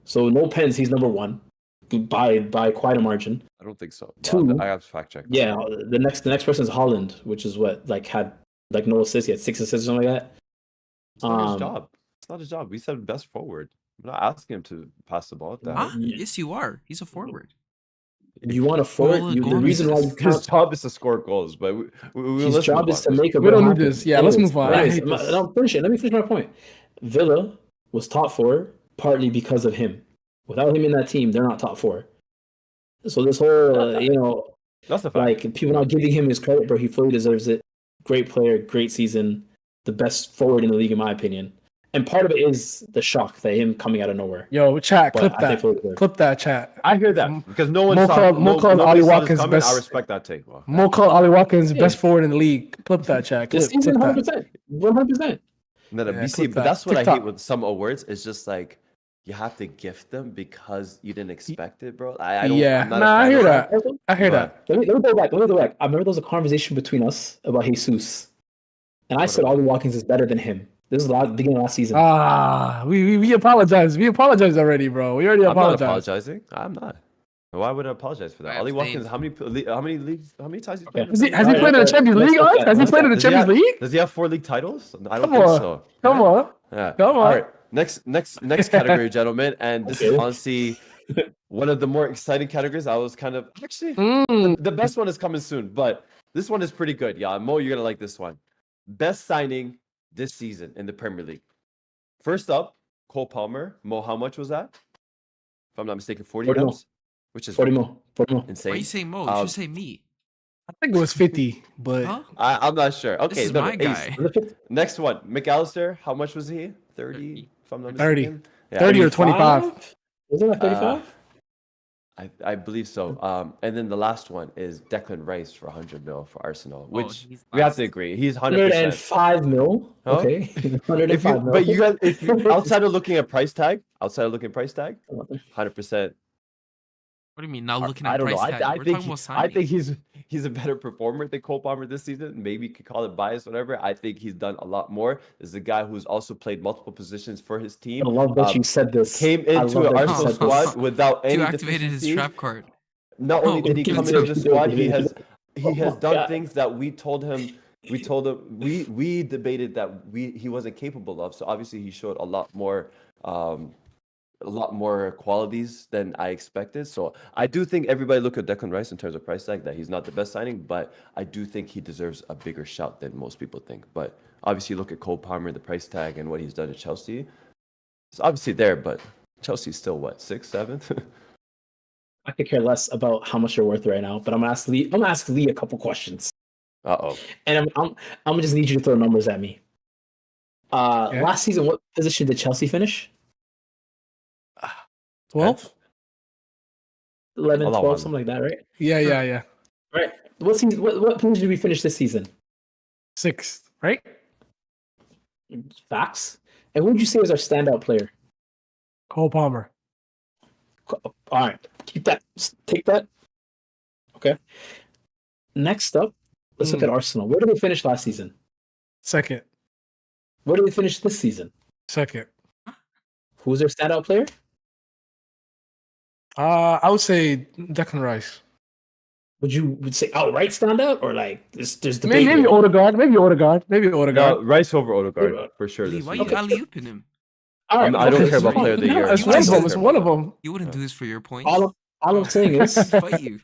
S4: So no pens, he's number one by quite a margin.
S2: I don't think so.
S4: Two.
S2: I have to fact check.
S4: Yeah, the next person is Holland, which is what had no assists. He had 6 assists or something like that.
S2: It's not his job. It's not his job. We said best forward. I'm not asking him to pass the ball. What the hell?
S1: Ah, yes, you are. He's a forward.
S4: You want to forward.
S1: Goal-
S4: The
S1: goal
S4: reason why you
S1: assist.
S2: His
S4: count
S2: job is to score goals, but
S4: his
S2: let's
S4: job
S2: move
S4: is to
S2: on.
S4: make a
S3: We
S4: goal
S3: don't need
S4: happen.
S3: this. Yeah, let's move on. I
S4: Anyways,
S3: hate this.
S4: I'm finishing. Let me finish my point. Villa was top 4 partly because of him. Without him in that team, they're not top 4. So this whole,
S2: That's the fact.
S4: like people not giving him his credit, bro. He fully deserves it. Great player, great season, the best forward in the league in my opinion. And part of it is the shock that him coming out of nowhere.
S3: Yo, chat,
S4: But
S3: clip
S4: I
S3: that.
S4: think fully deserved.
S3: Clip that, chat.
S2: I hear that because no one
S3: Mo
S2: saw.
S3: called- Mo called
S2: nobody
S3: Ollie
S2: saw this
S3: Watkins
S2: coming. I
S3: best-
S2: respect that take. Well,
S3: Mo called Ollie Watkins
S4: Yeah.
S3: best forward in the league. Clip that, chat.
S4: This
S3: Clip
S4: season,
S3: that.
S4: 100%, 100%.
S2: no,
S3: Yeah,
S2: BC,
S3: clip
S2: but
S3: that.
S2: that's what I hate
S3: TikTok.
S2: with some awards. It's just like you have to gift them because you didn't expect it, bro. I don't.
S3: Yeah.
S2: I'm not a
S3: Nah, I
S2: fan
S3: hear
S2: of
S3: that. I hear
S2: But-
S3: that.
S4: Let me go back. I remember there was a conversation between us about Jesus, and I
S2: What
S4: said
S2: about-
S4: Ollie Watkins is better than him. This is beginning of last season.
S3: Ah, we apologize. We apologized already, bro. We already
S2: I'm not
S3: apologized.
S2: apologizing. I'm not. Why would I apologize for that?
S1: I
S2: Ollie
S1: abstained.
S2: Watkins, how many leagues? How many times he's played?
S4: Okay.
S3: Has he
S4: Alright,
S3: played in the Champions
S4: let's
S3: League?
S4: look
S3: Alex?
S4: at-
S3: Has he
S4: let's
S3: played in the
S2: Does he
S3: Champions
S2: have-
S3: League?
S2: Does he have 4 league titles? I don't
S3: Come
S2: think
S3: on.
S2: so.
S3: Come on.
S2: Yeah.
S3: Come
S2: All
S3: on.
S2: right. Next category, gentlemen, and this is
S4: Okay.
S2: honestly one of the more exciting categories. I was kind of actually
S3: Mm.
S2: the best one is coming soon, but this one is pretty good. Yeah, Mo, you're gonna like this one. Best signing this season in the Premier League. First up, Cole Palmer. Mo, how much was that? If I'm not mistaken, 40
S4: 40 mil.
S2: mils, which is
S4: 40 more. 40 more.
S1: Why
S2: insane.
S1: you say Mo? You
S2: Um,
S1: should say me.
S3: I think it was 50, but
S1: Huh?
S2: I'm not sure. Okay,
S1: This is
S2: no,
S1: my
S2: Ace.
S1: guy.
S2: Next one, McAllister. How much was he? 30. If I'm not
S3: 30.
S2: mistaken. Yeah.
S3: 30 or 25.
S4: Wasn't that 35?
S2: I believe so. And then the last one is Declan Rice for 100 mil for Arsenal, which
S1: he's
S2: we have to
S1: last.
S2: agree he's 100%.
S4: 105 mil.
S2: Huh?
S4: Okay.
S2: If you,
S4: 105 mil.
S2: but you guys, if you, outside of looking at price tag, 100%.
S1: What do you mean? Now looking
S2: I
S1: at
S2: don't know.
S1: price tag.
S2: I
S1: We're
S2: think
S1: talking about
S2: I think
S1: signing.
S2: he's a better performer than Cole Palmer this season. Maybe you could call it bias, whatever. I think he's done a lot more. This is a guy who's also played multiple positions for his team.
S4: I love that
S2: Um,
S4: you said this.
S2: Came
S4: I
S2: into
S4: love
S2: an
S4: that you
S2: Arsenal
S4: said
S2: squad
S4: this.
S2: without any
S1: You activated his
S2: deficiencies.
S1: trap card.
S2: Not only did he
S4: give
S2: come
S4: it
S2: into
S4: to
S2: the
S4: him.
S2: squad,
S4: Give
S2: he
S4: it to
S2: has
S4: Oh,
S2: done
S4: God.
S2: things that we told him we debated that he wasn't capable of. So obviously he showed a lot more qualities than I expected. So I do think everybody look at Declan Rice in terms of price tag that he's not the best signing, but I do think he deserves a bigger shout than most people think. But obviously look at Cole Palmer, the price tag and what he's done at Chelsea. It's obviously there, but Chelsea's still what, 6th, 7th?
S4: I could care less about how much you're worth right now, but I'm gonna ask Lee a couple questions.
S2: Uh-oh.
S4: And I'm gonna just need you to throw numbers at me.
S3: Okay.
S4: Last season, what position did Chelsea finish?
S3: 12?
S4: 11,
S2: Allow
S4: 12,
S2: one.
S4: something like that, right?
S3: Yeah.
S4: Right. What season? What position did we finish this season?
S3: 6th, right?
S4: Facts. And who would you say is our standout player?
S3: Cole Palmer.
S4: All right, keep that. Take that. Okay. Next up, let's look at Arsenal. Where did they finish last season?
S3: 2nd.
S4: Where did they finish this season?
S3: 2nd.
S4: Who's their standout player?
S3: I would say Declan Rice.
S4: Would say outright standout or like there's debate?
S3: Maybe
S4: here?
S3: Odegaard. Maybe Odegaard.
S2: No, Rice over Odegaard for sure.
S1: Lee,
S2: This
S1: why
S2: season.
S1: you alley-ooping him?
S4: All right,
S2: I don't
S4: okay,
S2: care about
S4: fine.
S2: player of the year.
S3: It's
S1: You
S3: one of
S1: wouldn't
S3: them.
S1: do
S3: It's one of them.
S1: You wouldn't do this for your points.
S4: All I'm saying is,
S1: Fight you.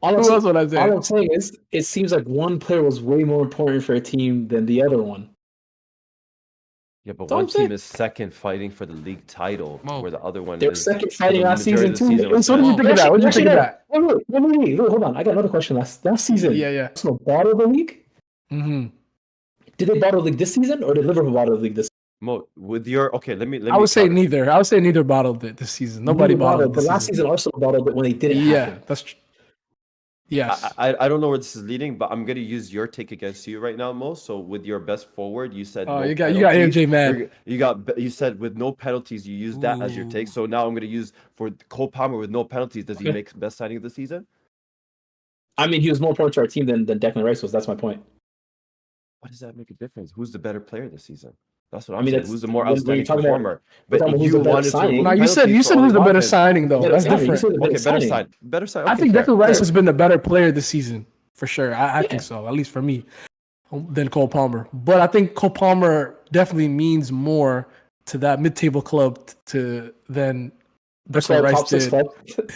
S4: all
S3: Who else would I say?
S4: I'm saying is, it seems like one player was way more important for a team than the other one.
S2: Yeah, but
S4: That's all
S2: one
S4: I'm saying.
S2: team is second fighting for the league title,
S1: Mo.
S2: where the other one
S4: They were
S2: is
S4: second
S2: for
S4: fighting
S2: the
S4: last
S2: majority
S4: season
S2: of the
S4: too.
S2: season was
S3: So what did you
S2: second.
S3: think of that? What did you think of that?
S4: Wait, hold on. I got another question. Last season,
S3: Yeah.
S4: Arsenal bottled the league.
S3: Mm-hmm.
S4: Did they bottle the league this season, or did Liverpool bottle the league this?
S2: Mo, with your let me.
S3: I would say
S2: counter.
S3: neither. I would say neither bottled it this season. Nobody bottled it
S4: But
S3: this
S4: last season, Arsenal bottled it when they didn't.
S3: Yeah,
S4: have to.
S3: that's true. Yes.
S2: I don't know where this is leading, but I'm gonna use your take against you right now, Mo. So with your best forward, you said
S3: Oh,
S2: no
S3: you got
S2: penalties.
S3: AMJ mad.
S2: You said with no penalties, you use that as your take.
S1: Ooh.
S2: So now I'm gonna use for Cole Palmer with no penalties. Does he
S4: Okay.
S2: make best signing of the season?
S4: I mean, he was more important to our team than Declan Rice was. That's my point.
S2: Why does that make a difference? Who's the better player this season? That's what
S4: I
S2: I'm
S4: mean,
S2: saying.
S4: that's-
S2: Who's the more
S4: when you're
S2: outstanding
S4: talking about-
S2: performer?
S4: we're
S2: But
S4: talking about who's
S2: you
S4: the better
S2: wanted to
S4: signing.
S2: remove
S3: No, you said
S2: penalties for
S3: who's the
S2: Oli
S3: better
S2: Watkins.
S3: signing though.
S4: Better
S3: That's
S4: signing. You
S3: different.
S4: said the
S2: Okay,
S4: better
S2: better
S4: signing.
S2: sign. Better sign.
S3: I
S2: Okay,
S3: think
S2: fair,
S3: Declan Rice
S2: fair.
S3: has been the better player this season for sure. I
S4: Yeah.
S3: think so, at least for me, than Cole Palmer. But I think Cole Palmer definitely means more to that mid-table club than
S4: That's why
S3: Declan Rice
S4: top six
S3: did.
S4: club.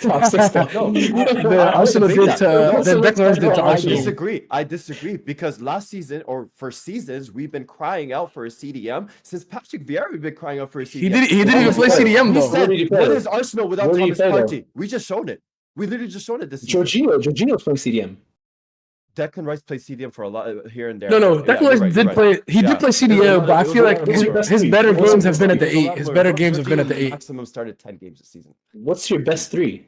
S4: Top six club.
S2: No,
S3: The
S2: I
S3: Arsenal
S2: debate
S3: did
S2: that.
S3: to
S2: No,
S3: than Declan Rice did to
S2: I
S3: Arsenal.
S2: disagree because last season or for seasons we've been crying out for a CDM since Patrick Vieira. We've been crying out for a CDM.
S3: He didn't even play
S4: Where
S3: CDM
S2: We
S3: though.
S2: said,
S4: did he play
S2: what
S4: though?
S2: is Arsenal without
S4: Where did he
S2: Thomas
S4: play though?
S2: Partey? We just showed it. We literally just showed it this season.
S4: Jorginho's playing CDM.
S2: Declan Rice played CDM for a lot here and there.
S3: No,
S2: Yeah,
S3: Declan
S2: you're
S3: Rice
S2: right,
S3: did
S2: you're
S3: play.
S2: right.
S3: He
S2: Yeah.
S3: did play
S2: It was a
S3: CDM,
S2: lot-
S3: but I
S2: it was
S3: feel
S2: a
S3: like
S2: lot- it was a lot
S3: his
S2: more.
S3: better
S2: It was
S3: games
S2: a
S3: have been
S2: lot
S3: at the
S2: more. It was a
S3: 8.
S2: lot
S3: His
S2: more.
S3: better
S2: Jorginho
S3: games have been at the 8.
S2: Maximum started 10 games this season.
S4: What's your best three?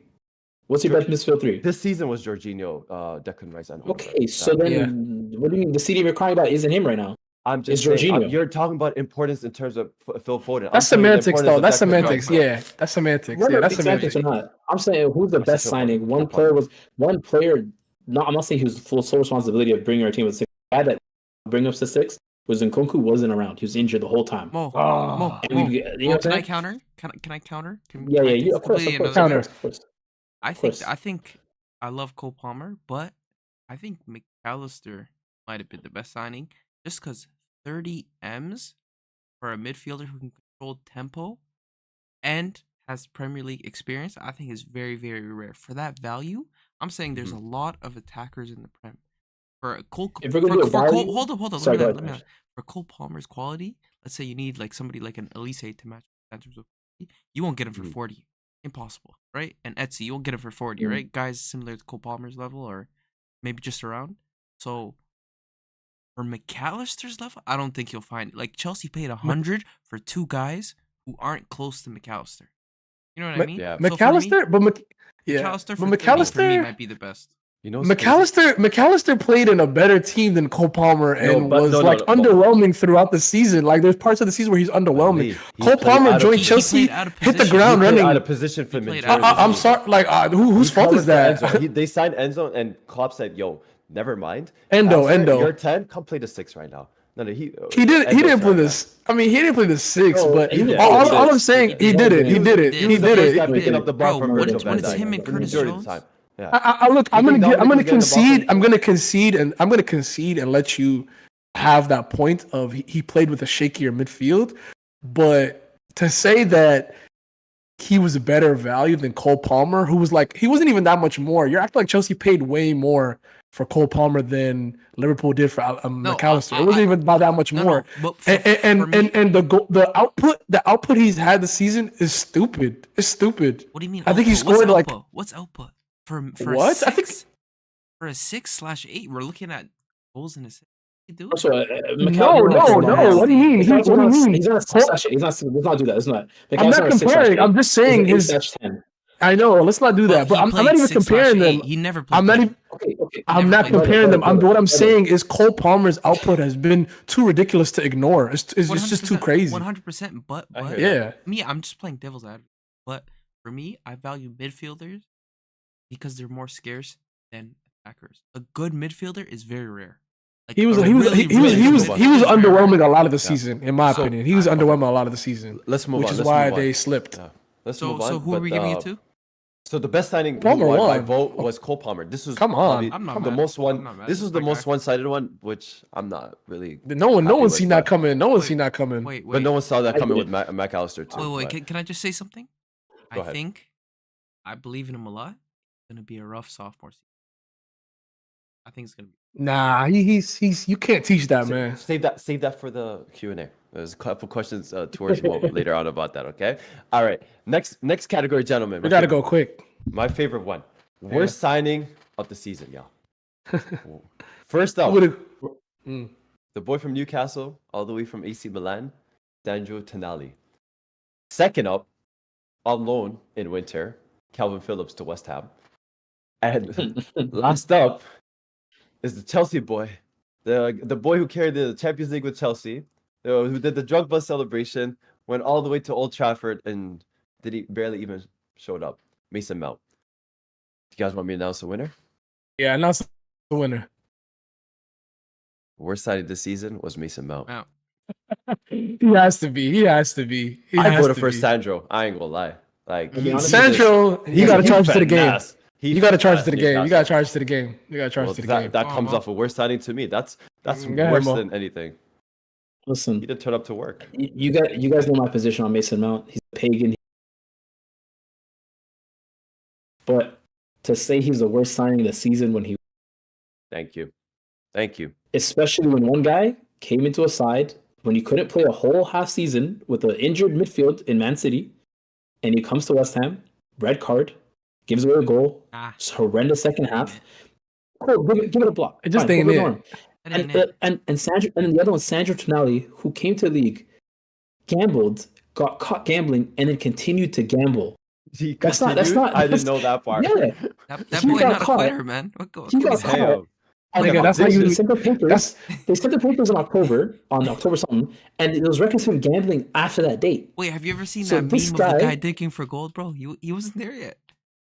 S4: What's your best midfield three?
S2: This season was Jorginho, Declan Rice, and Odegaard.
S4: Okay, so then what do you mean? The CDM you're crying about isn't him right now.
S2: I'm just
S4: It's
S2: saying,
S4: Jorginho.
S2: You're talking about importance in terms of Phil Foden.
S3: That's
S2: I'm saying the
S3: semantics,
S2: importance
S3: though.
S2: of
S3: That's
S2: Declan
S3: semantics.
S2: Rice.
S3: Yeah, that's semantics.
S4: Whether
S3: Yeah, that's
S4: it's semantics
S3: semantics.
S4: or not, I'm saying who's the
S2: I said
S4: best
S2: Phil
S4: signing.
S2: Foden.
S4: One
S2: Phil
S4: player
S2: Foden.
S4: was one player. No, I'm not saying he was full sole responsibility of bringing our team with 6. The guy that bring us to 6 was Nkunku wasn't around. He was injured the whole time.
S1: Mo,
S3: Oh.
S1: Mo,
S4: And
S1: Mo,
S4: we- you know
S1: Mo,
S4: what I'm
S1: can I
S4: saying?
S1: counter? Can I counter?
S4: Yeah,
S1: I
S4: yeah,
S1: think
S4: you,
S1: it's
S4: of course,
S1: completely
S4: of course,
S1: another-
S4: of course, of course.
S1: I
S4: course.
S1: think I love Cole Palmer, but I think McAllister might have been the best signing just because 30 M's for a midfielder who can control tempo and has Premier League experience, I think is very, very rare. For that value, I'm saying there's a lot of attackers in the Prem. For a Cole,
S4: If we're gonna do a
S1: for Cole,
S4: value-
S1: hold up.
S4: Sorry, go
S1: Let
S4: ahead,
S1: me
S4: Ash.
S1: For Cole Palmer's quality, let's say you need like somebody like an Elise to match in terms of quality, you won't get him for 40. Impossible, right? And Etsy, you won't get him for 40,
S4: Mhm.
S1: right? Guys similar to Cole Palmer's level or maybe just around. So for McAllister's level, I don't think you'll find like Chelsea paid 100 for two guys who aren't close to McAllister. You know what I mean?
S2: Yeah.
S1: So for me,
S3: McAllister, but
S1: McAllister for
S3: but
S1: 30 for me
S3: McAllister,
S1: might be the best.
S2: You know, what's crazy?
S3: McAllister played in a better team than Cole Palmer and
S2: but
S3: was
S2: no,
S3: like
S2: no,
S3: underwhelming throughout the season. Like there's parts of the season where he's underwhelming.
S2: Lee, he
S3: Cole
S2: played
S3: Palmer
S2: out of
S3: joined
S2: position.
S3: Chelsea,
S1: He played out of
S3: hit the
S1: position.
S3: ground
S2: He played
S3: running.
S2: out of position for
S1: He played
S2: majority
S1: out
S2: of
S1: of
S2: the
S3: I'm
S2: season.
S3: sorry. Like whose
S2: He
S3: fault
S2: covered
S3: is
S2: for
S3: that?
S2: Enzo. They signed Enzo, and Klopp said, "Yo, never mind.
S3: Endo.
S2: You're 10. Come play the 6 right now." No, he
S3: He didn't
S2: Enzo's
S3: play
S2: right
S3: this. I mean, he didn't play the 6,
S4: Oh,
S3: but
S4: he did.
S3: all
S2: He
S3: I'm
S2: did.
S3: saying, he
S4: He
S3: did
S4: did.
S3: it. He did it.
S1: He
S3: He
S1: was
S3: did
S2: First guy
S3: it.
S2: picking up the ball
S1: Bro,
S2: from
S1: when
S2: Virgil van
S1: it's
S2: Dijk.
S1: him and Curtis
S2: Majority of the
S1: Jones?
S2: time. Yeah.
S3: Look, I'm
S2: You think
S3: gonna
S2: Dominic was getting the ball
S3: concede.
S2: from-
S3: I'm gonna concede and let you have that point of he played with a shakier midfield. But to say that he was a better value than Cole Palmer, who was like he wasn't even that much more. You're acting like Chelsea paid way more for Cole Palmer than Liverpool did for McAllister. It wasn't even by that much more.
S1: No, but for
S3: And
S1: me,
S3: the output he's had this season is stupid. It's stupid.
S1: what do you mean?
S3: I think he
S1: output? What's
S3: scored, like-
S1: output? What's output for
S3: What?
S1: A
S3: I think-
S1: 6? For a 6/8, we're looking at goals and assists. He do
S4: Also,
S1: it.
S3: No, no. What do you mean? What do you mean?
S4: He's not sachet. Let's not do that. Let's not.
S3: I'm not comparing. I'm just saying his.
S4: 10.
S3: I know. Let's not do that. But
S1: he
S3: I'm not
S1: played
S3: even comparing
S1: 6/8.
S3: them.
S1: He never played.
S3: I'm not
S1: 10.
S3: even.
S4: Okay.
S3: I'm
S1: never
S3: not
S1: played
S3: comparing them. What I'm
S4: brother.
S3: saying is Cole Palmer's output has been too ridiculous to ignore. It's just too crazy.
S1: 100%. But
S2: I hear
S3: Yeah.
S1: me, I'm just playing devil's advocate. But for me, I value midfielders because they're more scarce than attackers. A good midfielder is very rare. Like,
S3: He was
S1: a really good midfielder is very
S3: underwhelming
S1: rare.
S3: a lot of the season, in my
S2: So-
S3: opinion. He was underwhelming a lot of the season,
S2: Let's move
S3: which
S2: on.
S3: is
S2: let's
S3: why
S2: move on.
S3: they slipped.
S2: Yeah. Let's
S1: So
S2: move on.
S1: who are we
S2: but,
S1: giving it to?
S2: So the best signing
S3: Palmer
S2: by
S3: won.
S2: vote was Cole Palmer. This was
S3: Come on.
S2: probably
S1: I'm not
S2: the
S1: mad.
S2: most one.
S1: I'm not mad.
S2: This was the
S1: My
S2: most
S1: guy.
S2: one-sided one, which I'm not really.
S3: No one
S2: happy
S3: seen
S2: with,
S3: that
S2: but-
S3: coming. No one
S1: Wait,
S3: seen that coming.
S1: Wait.
S2: But no one saw that
S4: I
S2: coming
S4: did.
S2: with McAllister too.
S1: Wait.
S2: but-
S1: Can I just say something?
S2: Go ahead.
S1: I believe in him a lot. It's gonna be a rough sophomore season. I think it's gonna be.
S3: Nah, he's. You can't teach that,
S2: Sa-
S3: man.
S2: Save that for the Q&A. There's a couple questions towards Mo later on about that. Okay. All right. Next category, gentlemen.
S3: We
S2: My
S3: gotta
S2: favorite-
S3: go quick.
S2: My favorite one. Worst signing of the season, y'all. First
S3: I
S2: up,
S3: would've- Mm.
S2: the boy from Newcastle, all the way from AC Milan, Sandro Tonali. Second up, on loan in winter, Calvin Phillips to West Ham. And last up is the Chelsea boy, the boy who carried the Champions League with Chelsea, who did the drug bus celebration, went all the way to Old Trafford and barely even showed up. Mason Mount. You guys want me to announce the winner?
S3: Yeah, and that's the winner.
S2: Worst signing this season was Mason Mount.
S1: Wow.
S3: He has to be. He has to be. He
S2: I
S3: has
S2: voted
S3: to
S2: for
S3: be.
S2: Sandro. I ain't gonna lie. Like
S4: To be honest,
S3: Sandro, you gotta charge to the game.
S2: finesse.
S3: You gotta charge to the
S2: finessed
S3: game. You
S2: Newcastle.
S3: gotta charge to the game. You gotta charge
S2: Well,
S3: to the
S2: that,
S3: game.
S2: that comes
S1: Uh-huh.
S2: off a worst signing to me. That's
S3: Go ahead,
S2: worse
S3: Mo.
S2: than anything.
S4: Listen,
S2: He didn't turn up to work.
S4: you guys know my position on Mason Mount. He's a pagan. But to say he's the worst signing of the season when he,
S2: Thank you.
S4: especially when one guy came into a side when he couldn't play a whole half season with an injured midfield in Man City, and he comes to West Ham, red card, gives away a goal,
S1: Ah,
S4: it's horrendous second half. Cool, give it a block.
S3: It just
S4: Fine,
S3: ain't
S4: put
S3: it.
S4: on.
S1: that ain't it.
S4: And Sandro, and then the other one, Sandro Tonali, who came to the league, gambled, got caught gambling, and then continued to gamble. That's not-
S2: I didn't know that part.
S4: Yeah,
S1: That
S4: he
S1: boy
S4: got
S1: not a
S4: caught.
S1: quitter, man. What
S4: He got
S1: goes
S4: caught.
S2: Damn.
S4: And
S3: Nigga, that's how
S4: they
S3: you-
S4: sent the papers.
S3: That's
S4: They sent the papers on October something, and it was records him gambling after that date.
S1: Wait, have you ever seen
S4: So
S1: that meme
S4: this
S1: of the
S4: guy-
S1: guy digging for gold, bro? He wasn't there yet.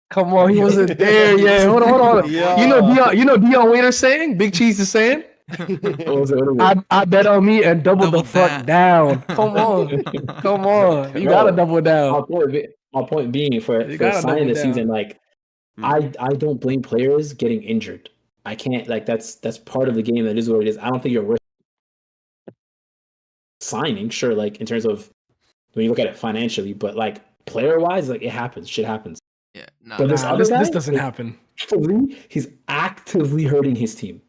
S3: come on. He wasn't there. Yeah, hold on.
S2: Yeah.
S3: You know Dion Waiters saying. Big Cheese is saying.
S4: What was it?
S3: I bet on me and double the
S1: Double
S3: fuck
S1: that.
S3: down. Come on, come on. You gotta double down.
S4: My point being for
S3: You gotta
S4: signing
S3: double
S4: the
S3: down.
S4: season, like I don't blame players getting injured. I can't like that's part of the game. That is what it is. I don't think you're worth signing. Sure, like in terms of when you look at it financially, but like player wise, like it happens. Shit happens.
S1: Yeah, nah.
S4: But this
S3: Nah,
S4: other
S3: this
S4: guy,
S3: doesn't
S4: like,
S3: happen.
S4: He's actively hurting his team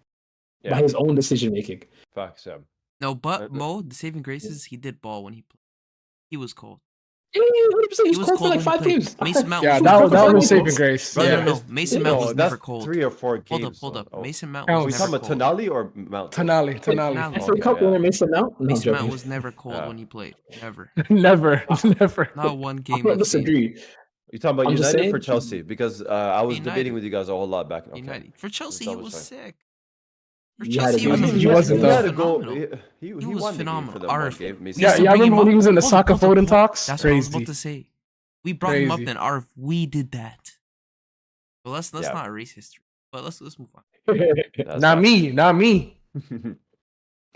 S2: Yeah.
S4: by his own decision making.
S2: Facts, yeah.
S1: No, but
S2: Uh,
S1: Mo, the saving graces, he did ball when he played. He was cold.
S4: Yeah, 100%. He was cold for like
S1: when he
S4: 5
S1: played.
S4: games.
S1: Mason Mount
S3: Yeah,
S1: was
S3: that
S1: never
S3: was a
S1: cold.
S3: saving grace.
S2: Brother,
S3: Yeah.
S1: No, Mason Mount was
S2: that's
S1: never cold.
S2: 3 or 4 games.
S1: Hold up.
S2: Oh.
S1: Mason Mount
S3: Counts.
S1: was
S2: We talking
S1: never
S2: about
S1: cold.
S2: Tonali or Mount?
S3: Tonali.
S1: Tonali.
S4: And for
S2: Okay,
S4: cup
S2: yeah.
S4: winner Mason Mount, no, I'm
S1: Mason Mount
S4: joking.
S1: was never cold
S2: Yeah.
S1: when he played. Never.
S3: Never.
S1: Not one
S4: I'm
S1: game.
S4: not
S1: I've seen.
S4: disagree.
S2: You talking about
S4: I'm just
S2: United for
S4: saying-
S2: Chelsea? Because I was
S1: United.
S2: debating with you guys a whole lot back. Okay.
S1: United. For Chelsea, he
S2: double
S1: was
S2: check.
S1: sick. For
S4: You had
S1: Chelsea,
S4: to
S1: he
S4: be-
S1: was,
S4: I mean,
S1: he
S3: he
S1: was
S3: wasn't, though.
S2: had to go.
S1: phenomenal.
S2: He
S1: was
S2: won the game
S1: phenomenal.
S2: for them
S1: Our-
S2: one game.
S1: we
S2: Mason
S3: Yeah,
S1: used to
S3: yeah. I
S1: bring him
S3: remember when he
S1: up.
S3: was in the
S1: Hold
S3: soccer
S1: up, hold
S3: Foden
S1: up.
S3: talks.
S1: That's what I was
S3: Crazy.
S1: about to say. We brought him up
S3: Crazy.
S1: in our. We did that. But let's
S2: Yeah.
S1: not erase history. But let's move on.
S2: That's
S3: Not
S2: facts.
S3: me. Not me.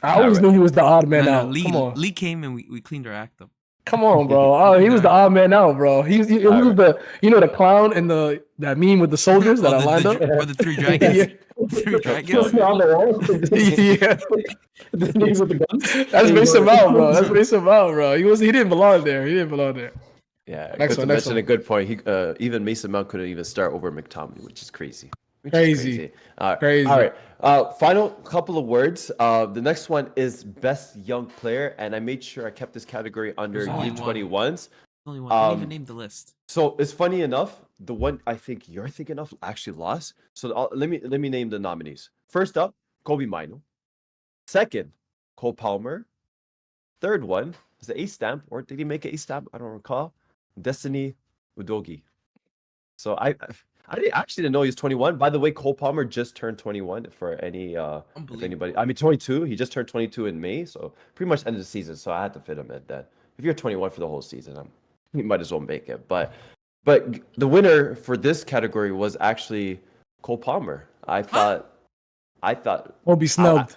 S3: I always
S2: Alright.
S3: knew he was the odd man
S1: No,
S3: out.
S1: Lee,
S3: Come on.
S1: Lee came and we cleaned our act up.
S3: Come on, bro. Oh, he was the odd man out, bro. He was
S2: Alright.
S3: the the clown in that meme with the soldiers that
S1: Oh,
S3: I lined up.
S1: or the three dragons.
S3: Yeah.
S1: Three dragons.
S4: Just on the wall.
S3: Yeah.
S4: The niggas with the guns.
S3: That's Mason Mount, bro. That's Mason Mount, bro. He didn't belong there. He didn't belong there.
S2: Yeah,
S3: Next
S2: good
S3: one,
S2: to
S3: next
S2: mention
S3: one.
S2: a good point. He even Mason Mount couldn't even start over McTominay, which is crazy.
S3: Crazy. Crazy.
S2: All right. Final couple of words. The next one is best young player, and I made sure I kept this category under
S1: There's only
S2: U21s.
S1: Only one. I didn't even
S2: Um,
S1: name the list.
S2: So it's funny enough. The one I think you're thinking of actually lost. So let me name the nominees. First up, Kobe Mino. Second, Cole Palmer. Third one was the ace stamp, or did he make an ace stamp? I don't recall. Destiny Udogi. So I actually didn't know he was 21. By the way, Cole Palmer just turned 21 for any if anybody. I mean 22. He just turned 22 in May, so pretty much end of the season. So I had to fit him at that. If you're 21 for the whole season, you might as well make it. But the winner for this category was actually Cole Palmer. I thought
S3: Kobe snubbed.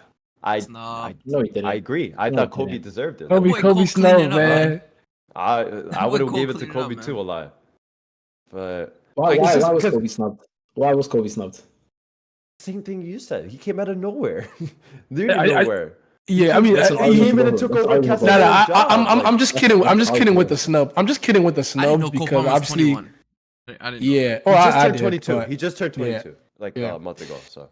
S1: Snob.
S4: No, he didn't.
S2: I agree. I
S4: No,
S2: thought
S4: he
S2: Kobe
S4: didn't.
S2: deserved it.
S3: Kobe
S1: Boy, Cole cleaned
S3: snubbed,
S1: it up,
S3: man.
S2: I would have
S1: Cole
S2: gave it to
S1: cleaned it up,
S2: Kobe
S1: man.
S2: too a lot. But
S4: Why,
S2: like, it's
S4: why,
S2: just
S4: why was
S2: because-
S4: Kobe snubbed? Why was Kobe snubbed?
S2: same thing you said. He came out of nowhere. Literally
S3: I-
S2: nowhere.
S3: Yeah, I mean,
S4: That's an
S2: He
S4: argument
S2: came in
S4: for
S2: and
S4: both.
S2: took
S4: That's
S2: over
S4: argument for
S3: Nah,
S2: Castella's
S4: both.
S3: nah,
S2: job.
S3: I'm just kidding. I'm just kidding with the
S4: arguable.
S3: snub. I'm just kidding with the
S1: I didn't
S3: snub
S1: know Cole
S3: because
S1: Palmer was
S3: obviously,
S1: 21. I didn't know.
S3: yeah.
S2: He
S3: Or
S2: just
S3: I
S2: turned
S3: did,
S2: 22.
S3: but-
S2: He just turned
S3: yeah.
S2: 22 like
S3: Yeah.
S2: a month ago. So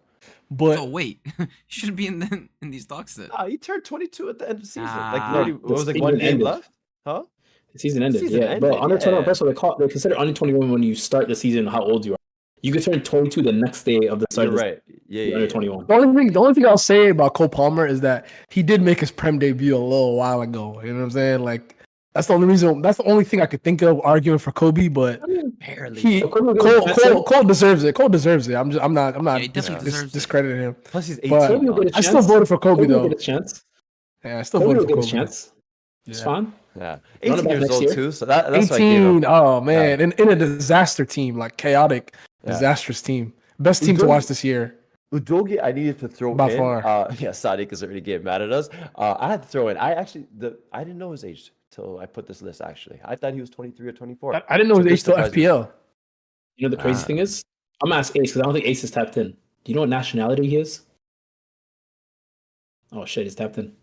S3: but
S1: So wait, you shouldn't be in these talks then.
S2: he turned 22 at the end of the season.
S1: Ah.
S2: Like literally, what
S4: The
S2: was like
S4: season
S2: one game
S4: ended.
S2: left? Huh?
S4: The season ended.
S2: Season
S4: Yeah,
S2: ended,
S4: but under 21,
S2: yeah.
S4: first of all, they consider under 21 when you start the season how old you are. You could turn 22 the next day of the start
S2: You're
S4: of the
S2: right. Yeah,
S4: season,
S2: yeah.
S4: under
S2: yeah.
S4: 21.
S3: the only thing I'll say about Cole Palmer is that he did make his Prem debut a little while ago. You know what I'm saying? Like that's the only reason. That's the only thing I could think of arguing for Kobe. But
S2: Barely.
S3: he
S4: So Kobe will get a chance.
S3: Cole deserves it. Cole deserves it. I'm not
S1: Yeah, he definitely deserves it.
S3: discrediting him.
S2: Plus he's 18.
S3: But-
S4: Kobe will get a
S3: I still
S4: chance.
S3: voted for Kobe
S4: Kobe will
S3: though.
S4: get a chance.
S3: Yeah, I still
S4: Kobe will
S3: voted for
S4: get a
S3: Kobe.
S4: chance. It's
S3: Yeah.
S4: fine.
S2: Yeah.
S4: Run it
S2: 18
S4: back
S2: years
S4: next
S2: old
S4: year.
S2: too. So that's why I gave
S3: 18.
S2: him.
S3: Oh man, in a disaster team, like chaotic,
S2: Yeah.
S3: disastrous team. Best team to
S2: Udogi-
S3: watch this year.
S2: Udogi, I needed to throw
S3: By
S2: in.
S3: far.
S2: Yeah, Sadiq is already getting mad at us. I had to throw in. I didn't know his age till I put this list. Actually, I thought he was 23 or 24.
S3: I didn't know
S2: So
S3: his
S2: this
S3: age till
S2: surprised me.
S3: FPL.
S4: You know the crazy
S2: Ah.
S4: thing is? I'm gonna ask Ace because I don't think Ace is tapped in. Do you know what nationality he is? Oh shit, he's tapped in.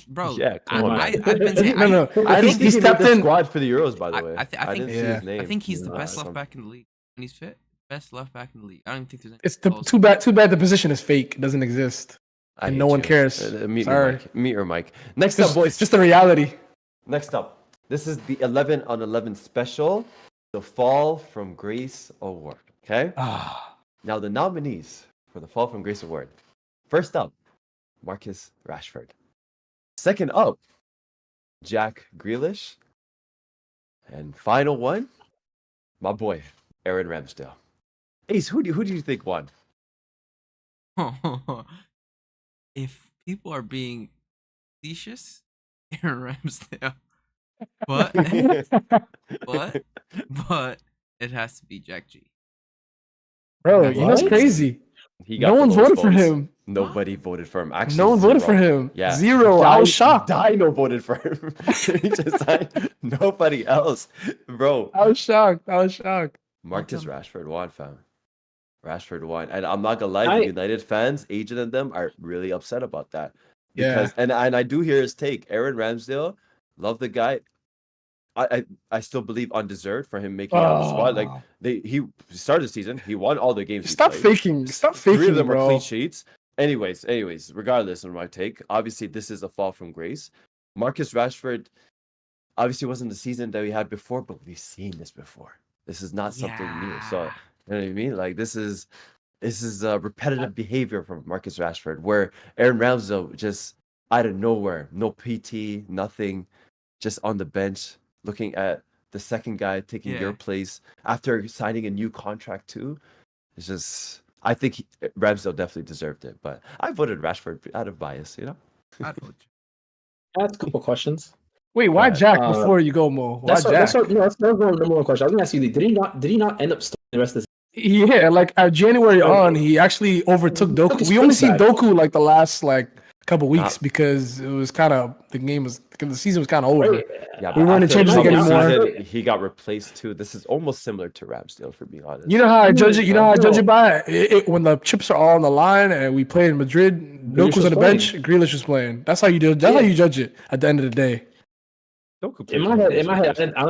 S1: Bro,
S2: Yeah, come on, man.
S1: I've been saying,
S3: No, no.
S2: I don't
S3: He's-
S2: think
S3: he's
S2: he made
S3: tapped
S2: the
S3: in.
S2: squad for the Euros. By the
S1: I-
S2: way,
S1: I thi- I think-
S2: didn't see
S3: Yeah.
S2: his name.
S1: I think he's the
S2: Nah,
S1: best left
S2: some-
S1: back in the league. When he's fit, best left back in the league. I don't even think there's any.
S3: It's
S1: close.
S3: too bad the position is fake. It doesn't exist.
S2: I
S3: and
S2: hate
S3: no one
S2: you.
S3: cares.
S2: Meet me,
S3: Sorry.
S2: Mike. Meet her, Mike. Next
S3: Just,
S2: up, boys.
S3: just the reality.
S2: Next up, this is the 11 on 11 special, the Fall from Grace Award. Okay.
S3: Ah,
S2: Now the nominees for the Fall from Grace Award. First up, Marcus Rashford. Second up, Jack Grealish. And final one, my boy, Aaron Ramsdale. Ace, who do you think won?
S1: If people are being facetious, Aaron Ramsdale. But it has to be Jack G.
S3: bro, you know what's
S4: What?
S3: crazy?
S2: He
S3: No
S2: the
S3: one
S2: most
S3: voted for
S2: votes.
S3: him.
S2: Nobody voted for him. Actually,
S3: No one voted for
S2: zero.
S3: him.
S2: Yeah.
S3: Zero. I was shocked.
S2: Dino voted for him. He just signed nobody else. Bro,
S3: I was shocked.
S2: Marcus
S1: Welcome.
S2: Rashford won, fam. Rashford won. And I'm not gonna lie,
S4: I-
S2: the United fans, agent and them are really upset about that.
S3: Yeah.
S2: Because and I do hear his take. Aaron Ramsdale, love the guy. I still believe undeserved for him making out the squad. Like
S3: Oh.
S2: he started the season, he won all the games. he
S3: Stop
S2: played.
S3: faking. Stop faking,
S2: Three of them were
S3: bro.
S2: clean sheets. Anyways, regardless of my take, obviously this is a fall from grace. Marcus Rashford obviously wasn't the season that we had before, but we've seen this before. This is not something new. So
S1: Yeah.
S2: you know what I mean? Like this is repetitive behavior from Marcus Rashford, where Aaron Ramsdale just out of nowhere, no PT, nothing, just on the bench, looking at the second guy taking your
S1: Yeah.
S2: place after signing a new contract too. It's just, I think Ramsdale definitely deserved it, but I voted Rashford out of bias, you know.
S1: I'd vote Jack.
S4: Ask a couple questions.
S3: Wait, why
S2: Right.
S3: Jack before you go, Mo? Why
S4: That's
S3: Jack?
S4: that's my number one question. I was gonna ask you, did he not end up starting the rest of the
S3: Yeah, like January on, he actually overtook Doku.
S4: his
S3: We only
S4: sprint
S3: seen
S4: back.
S3: Doku like the last couple weeks
S2: Ah.
S3: because it was kind of the season was kind of over.
S4: Right.
S2: Yeah,
S3: We
S2: but
S3: weren't in
S2: after
S3: Champions
S4: League
S2: the
S4: anymore.
S2: season, he got replaced too. This is almost similar to Ramsdale, for being honest.
S3: You know how I judge it. You know how I judge
S4: No.
S3: it by when the chips are all on the line and we played in Madrid.
S4: Grealish
S3: Doku was on the
S4: was
S3: bench. Grealish was playing. That's how you do. That's how
S4: Yeah.
S3: you judge it at the end of the day.
S2: Doku
S4: In
S2: played
S4: my
S2: for
S4: head,
S2: Manchester.
S4: I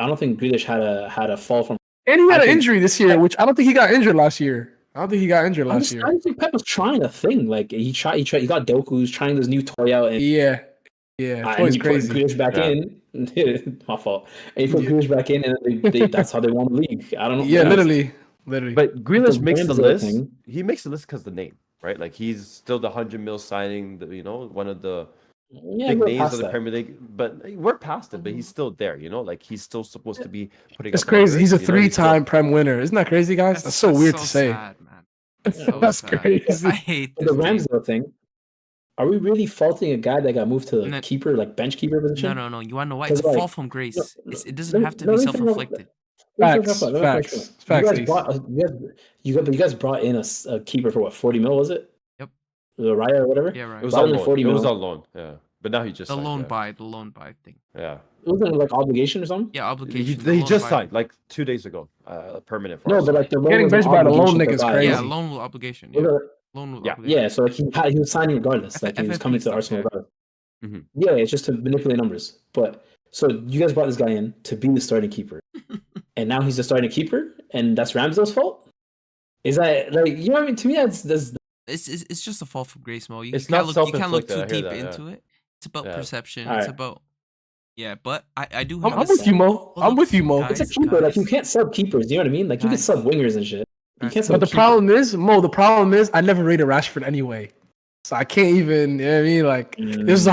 S4: don't think Grealish had a fall from.
S3: And he had
S4: I
S3: an
S4: think-
S3: injury this year, which I don't think he got injured last year. I don't think he got injured last year.
S4: I don't think Pep was trying a thing. Like he got Doku, he was trying this new toy out, and,
S3: Yeah,
S4: and
S3: toy's
S4: he
S3: crazy.
S4: put Grealish back
S2: Yeah.
S4: in. My fault. And he put Grealish back in, and that's how they won the league. I don't know.
S3: Yeah,
S4: Yeah.
S3: literally.
S2: But Grealish
S4: The
S2: makes the
S4: Ramsdale
S2: list.
S4: thing.
S2: He makes the list because the name, right? Like he's still the 100 mil signing, one of the
S4: Yeah,
S2: big
S4: we're
S2: names
S4: past
S2: of the
S4: that.
S2: Premier League. But we're past it, but he's still there, like he's still supposed to be putting
S3: It's
S2: up
S3: crazy. He's a
S2: numbers, he's still-
S3: three-time Prem winner. Isn't that crazy, guys? That's so weird to say.
S1: Sad, man. So
S3: That's
S1: sad.
S3: crazy.
S1: I hate
S4: But
S1: this
S4: the
S1: game.
S4: Ramsdale thing. Are we really faulting a guy that got moved to the
S1: No-
S4: keeper, like bench keeper position?
S1: No. You wanna know why? It's a
S4: 'Cause, like,
S1: fall from grace.
S4: no,
S1: It doesn't have to
S4: let
S1: be
S4: me finish off-
S1: self-inflicted.
S3: Facts.
S4: You guys brought in a keeper for what, 40 mil, was it?
S1: Yep.
S4: The Raya or whatever?
S1: Yeah, right.
S2: It was
S4: Brought
S2: on
S4: in
S2: loan.
S4: 40
S2: It was
S4: mil.
S2: on loan. Yeah, but now he just
S1: The
S2: signed,
S1: loan
S2: yeah.
S1: buy thing.
S2: Yeah,
S4: It wasn't like obligation or something?
S1: Yeah,
S2: he,
S1: obligation. the
S2: he
S1: loan
S2: just
S1: buy.
S2: signed like 2 days ago. Permanent. For
S4: No,
S2: us.
S4: but like the loan
S3: Getting
S4: was an
S3: benched by the loan
S4: obligation to
S3: nigga's
S4: buy.
S3: crazy.
S1: Yeah, loan with obligation.
S4: Was
S1: Yeah,
S4: it-
S1: loan with
S2: Yeah.
S1: obligation.
S4: Yeah, so like he was signing regardless. Like he was coming to
S1: stuff,
S4: Arsenal
S1: yeah.
S4: regardless.
S2: Mhm.
S4: Yeah, it's just to manipulate numbers. But so you guys brought this guy in to be the starting keeper, and now he's the starting keeper, and that's Ramsdale's fault. Is that like, you know what I mean? To me, that's
S1: It's just a fall from grace, Mo. You
S2: It's
S1: can't
S2: not
S1: look too
S2: self-inflicted, I hear
S1: deep
S2: that, yeah.
S1: into it. It's about
S2: Yeah.
S1: perception.
S4: All
S1: It's
S4: right.
S1: about but I do
S3: I'm,
S1: have
S3: I'm
S1: a
S3: with you, Mo.
S1: Hold
S3: I'm
S1: up,
S3: with you, Mo.
S1: guys.
S4: it's a keeper. Like you can't sub keepers. You know what I mean? Like you can
S1: Guys.
S4: sub wingers and shit. You
S1: Guys.
S4: can't sub.
S3: But the
S4: a keeper.
S3: problem is, Mo, the problem is I never rated Rashford anyway. So I can't even, you know what I mean? Like this is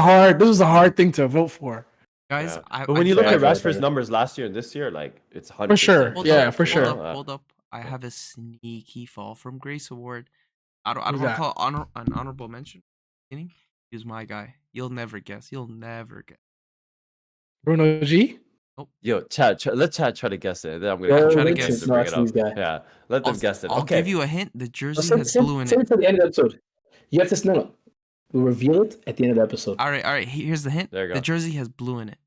S3: a hard thing to vote for.
S1: guys.
S2: Yeah. But when you look
S4: fair,
S2: at
S4: fair,
S2: Rashford's
S4: fair.
S2: numbers last year and this year, like it's 100%.
S3: For sure.
S1: Hold
S3: Yeah,
S1: up,
S3: for sure.
S1: Hold up. I have a sneaky fall from grace award. I don't
S3: Who's
S1: want to
S3: that?
S1: call it an honorable mention. He was my guy. You'll never guess.
S3: Bruno G.
S2: Yo, let chat try to guess it. Then I'm
S4: Yo,
S2: gonna
S1: try to
S2: to
S1: guess.
S2: bring it
S4: No, that's
S2: up.
S4: these guys.
S2: Yeah, let them guess it.
S1: I'll
S2: Okay,
S1: give you a hint. The jersey
S4: Save
S1: has blue in
S4: it
S1: it.
S4: to the end of the episode. You have to no. We'll reveal it at the end of the episode.
S1: All right. Here's the hint.
S2: There you go.
S1: The jersey has blue in it.